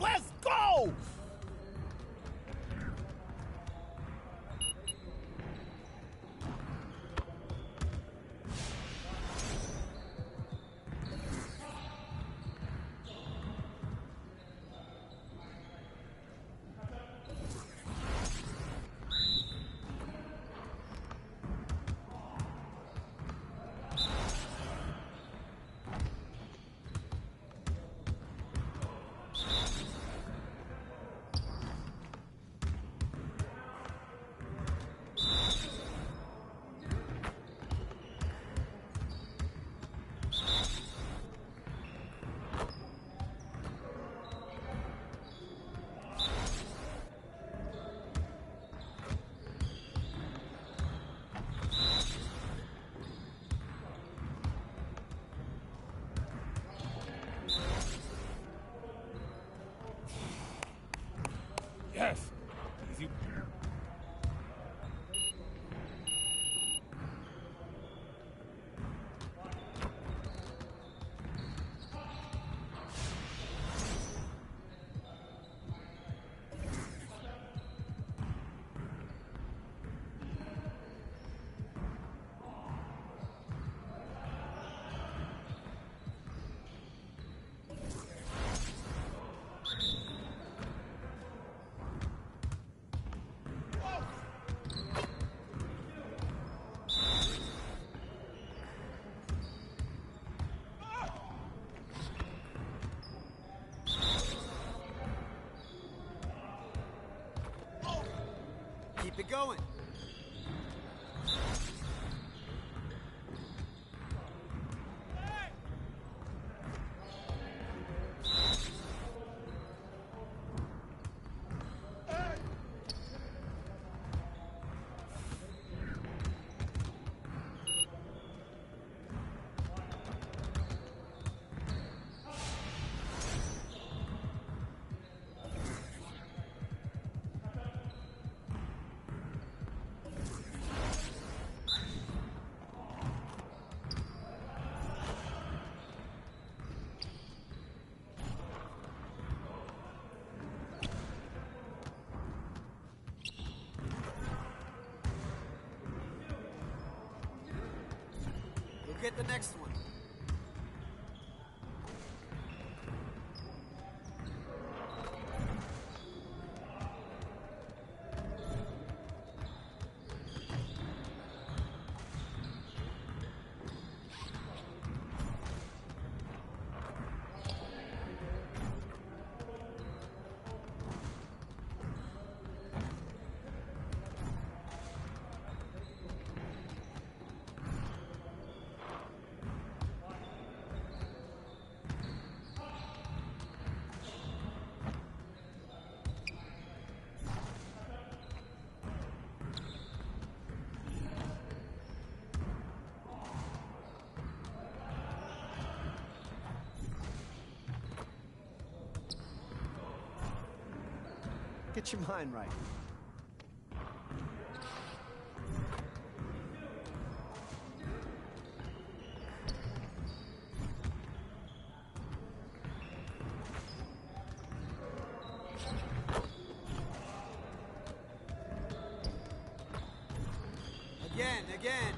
Let's go! going? Get the next one. Get your mind right. Again.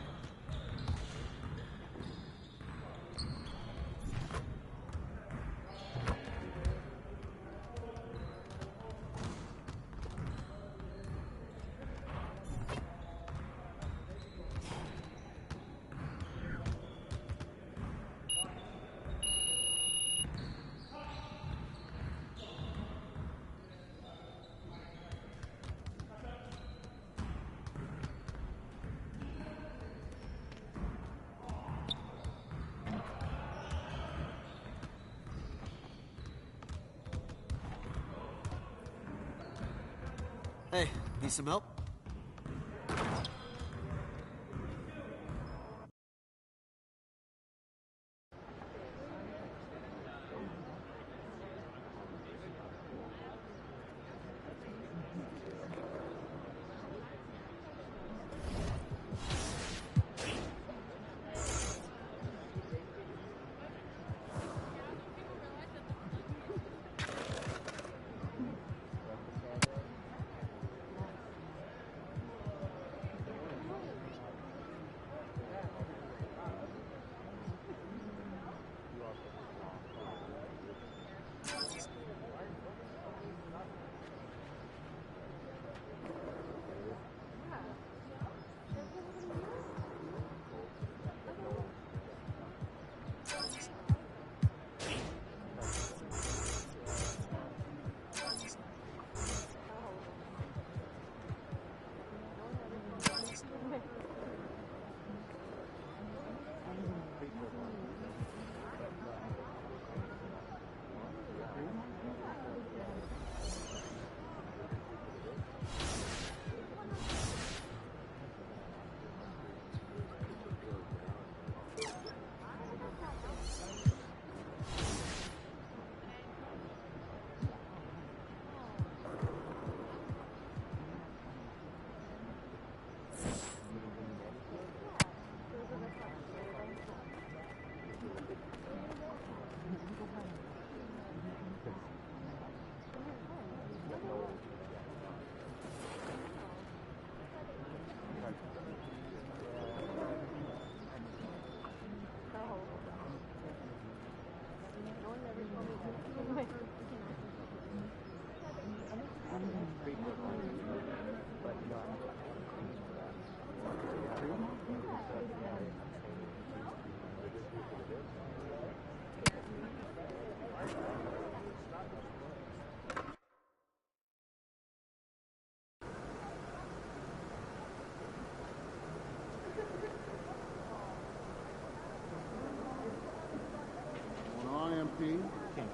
Hey, need some help?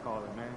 call it, man.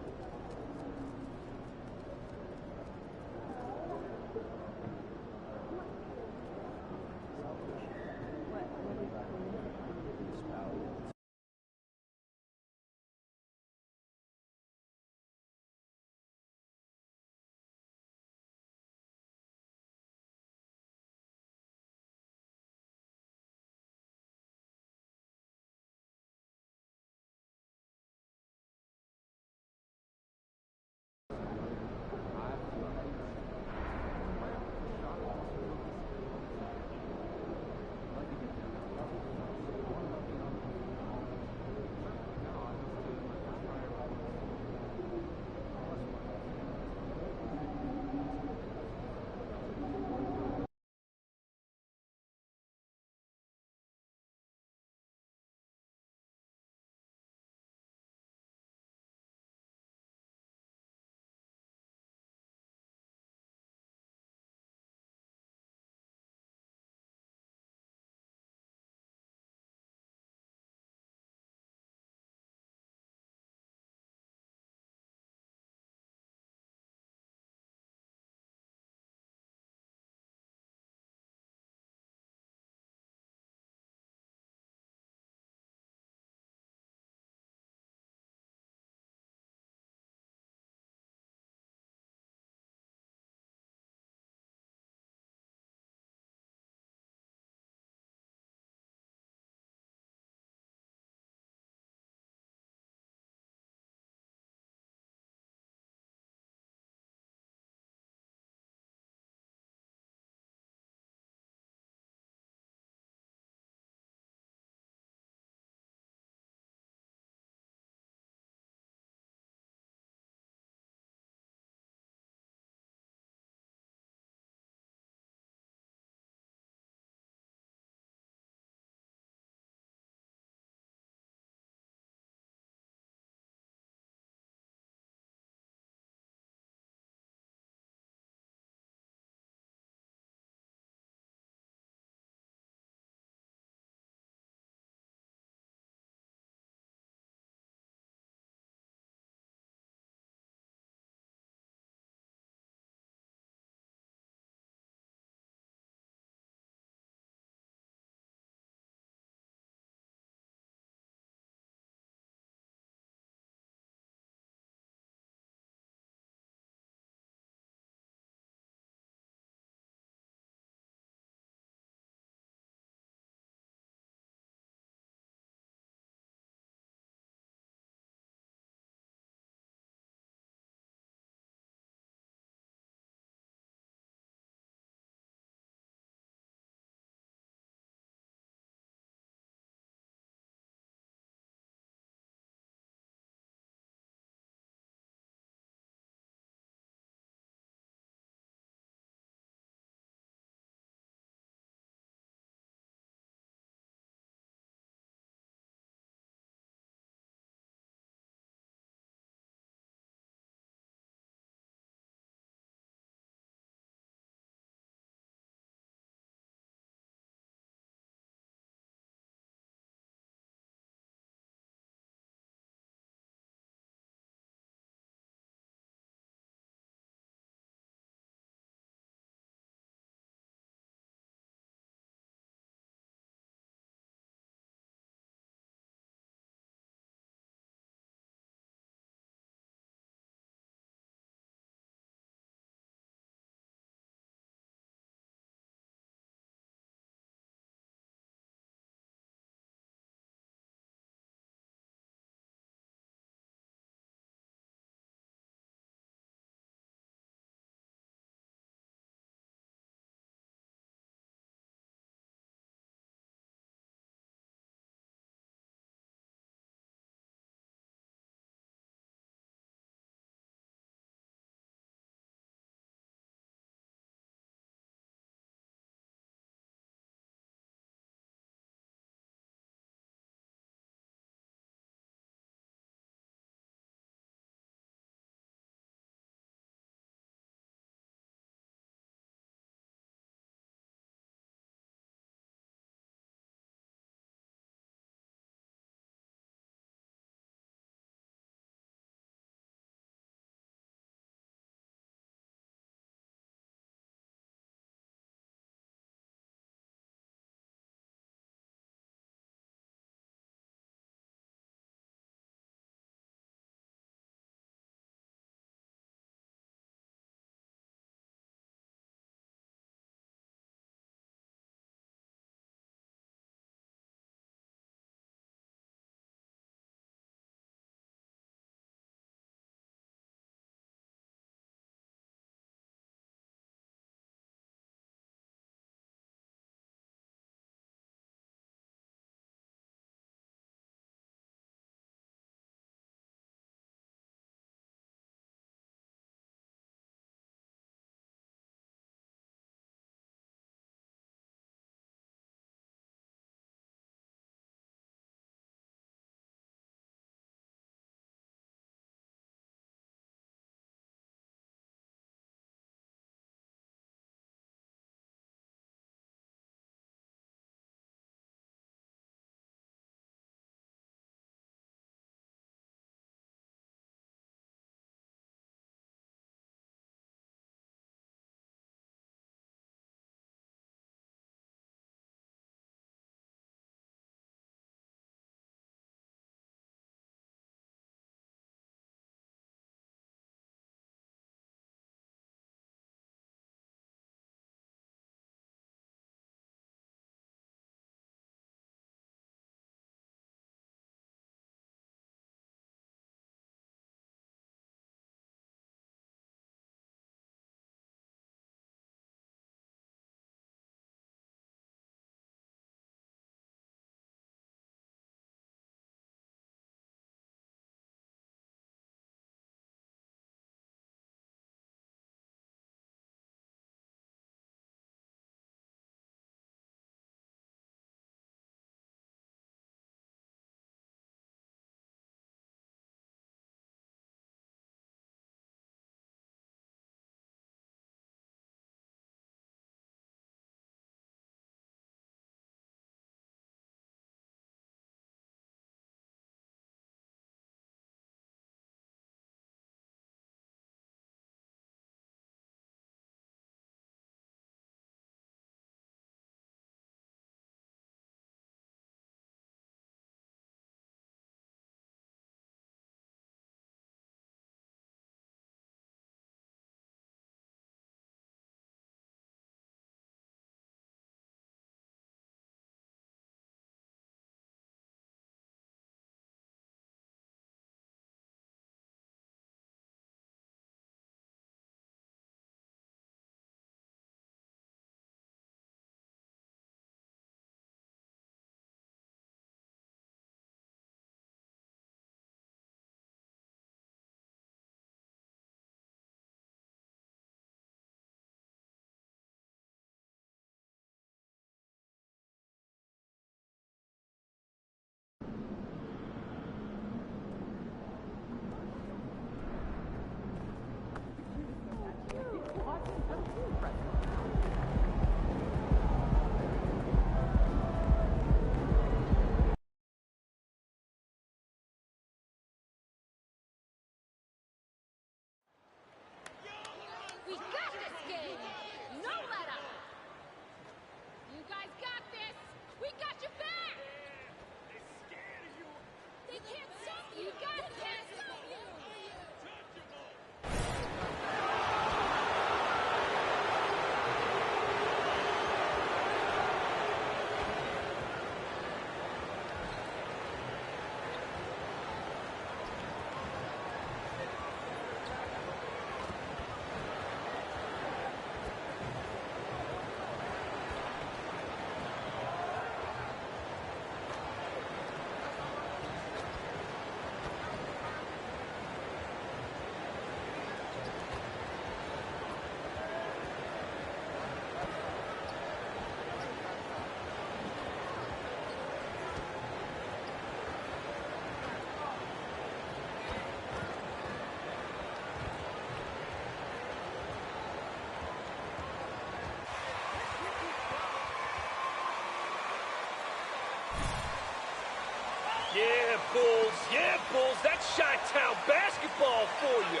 H-Town basketball for you.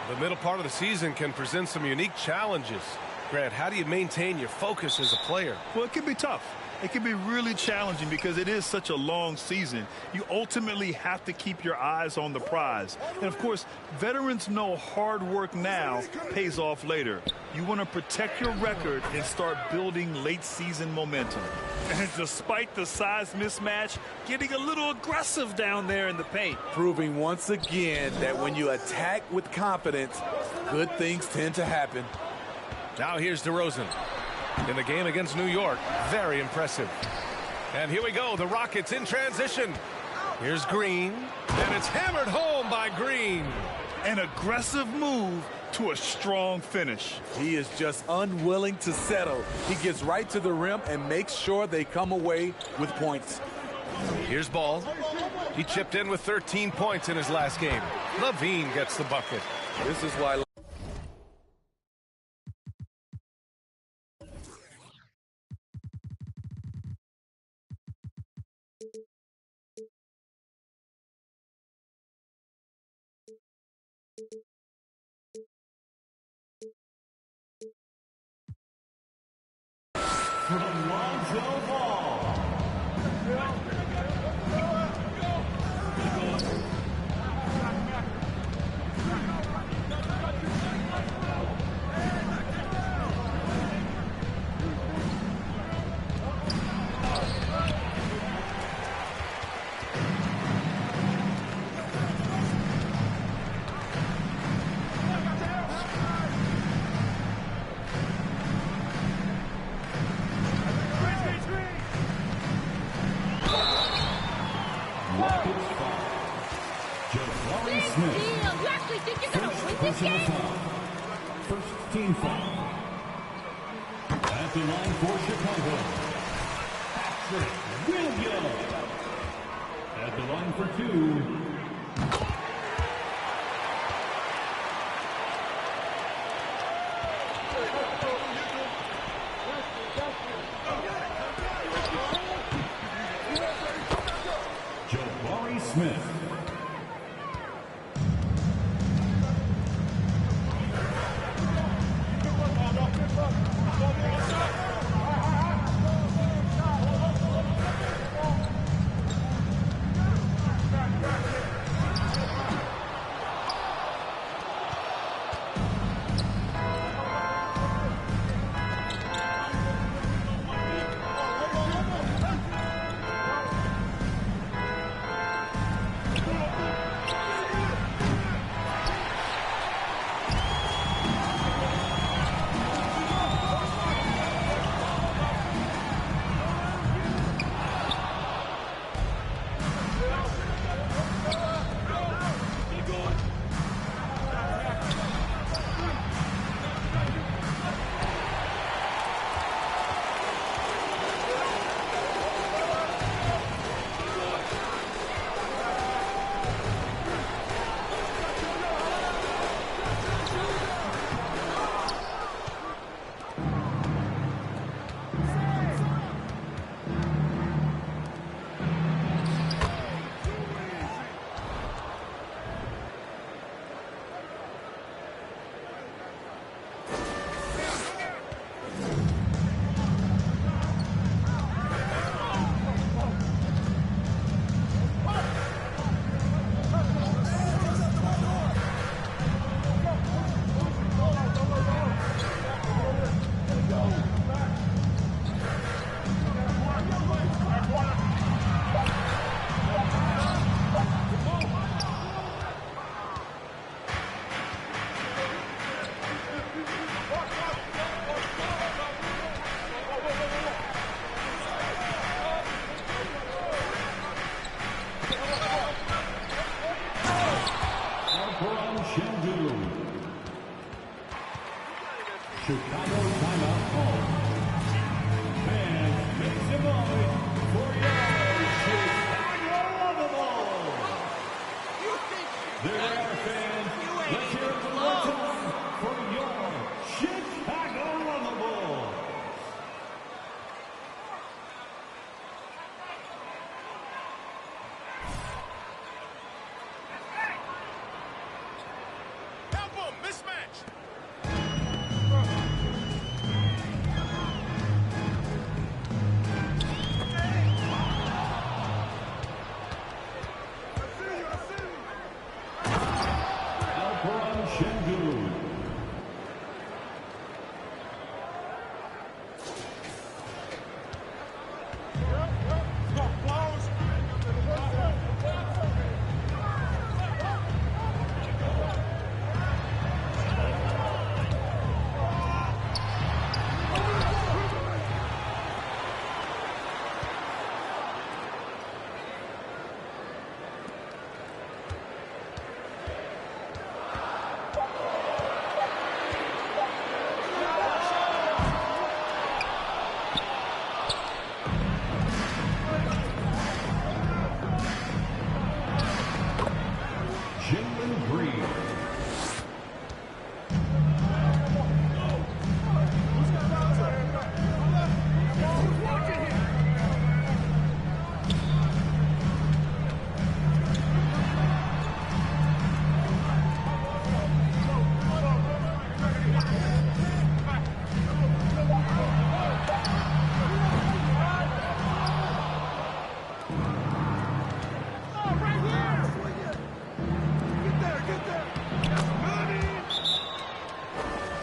The middle part of the season can present some unique challenges. Grant, how do you maintain your focus as a player? Well, it can be tough. It can be really challenging because it is such a long season. You ultimately have to keep your eyes on the prize. And, of course, veterans know hard work now pays off later. You want to protect your record and start building late-season momentum. And despite the size mismatch, getting a little aggressive down there in the paint. Proving once again that when you attack with confidence, good things tend to happen. Now here's DeRozan. In the game against New York, very impressive. And here we go, the Rockets in transition. Here's Green, and it's hammered home by Green. An aggressive move to a strong finish. He is just unwilling to settle. He gets right to the rim and makes sure they come away with points. Here's Ball. He chipped in with 13 points in his last game. Levine gets the bucket. This is why... From Lonzo Ball. First team foul. At the line for Chicago, Patrick Williams. At the line for two, Jabari Smith. Chicago timeout call. Fans, make some noise for your Chicago There they are, fans. Let's hear it one more time for your Chicago Lovables. Help him! Mismatch!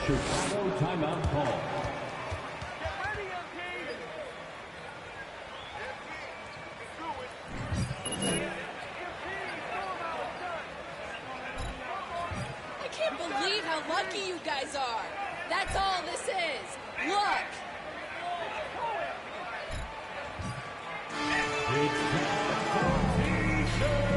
Chicago timeout call. I can't believe how lucky you guys are. That's all this is. Luck. It's time for T-shirts.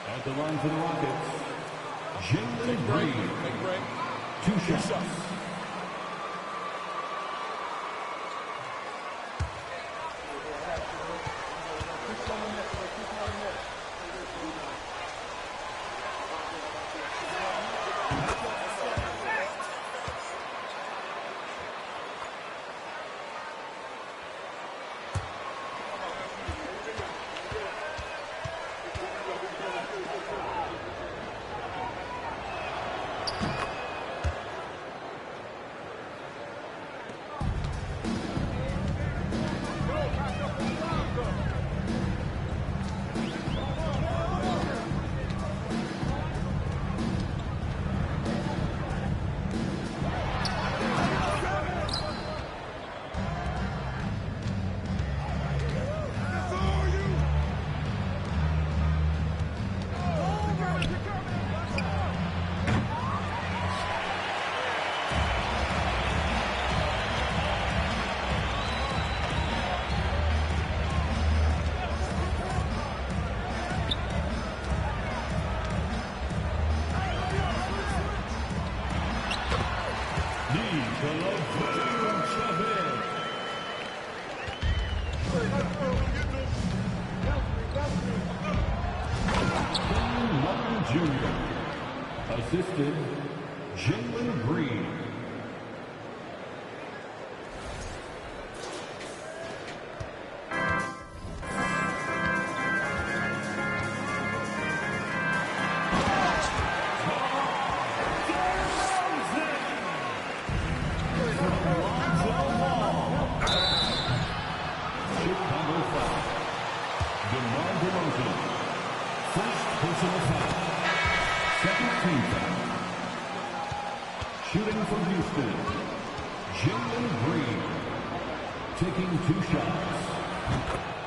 At the line for the Rockets, Jalen Green. 2 shots. Jr. Assisted, Jalen Green. DeMar DeRozan. First personal foul. Second team foul. Shooting for Houston, Jalen Green. Taking 2 shots.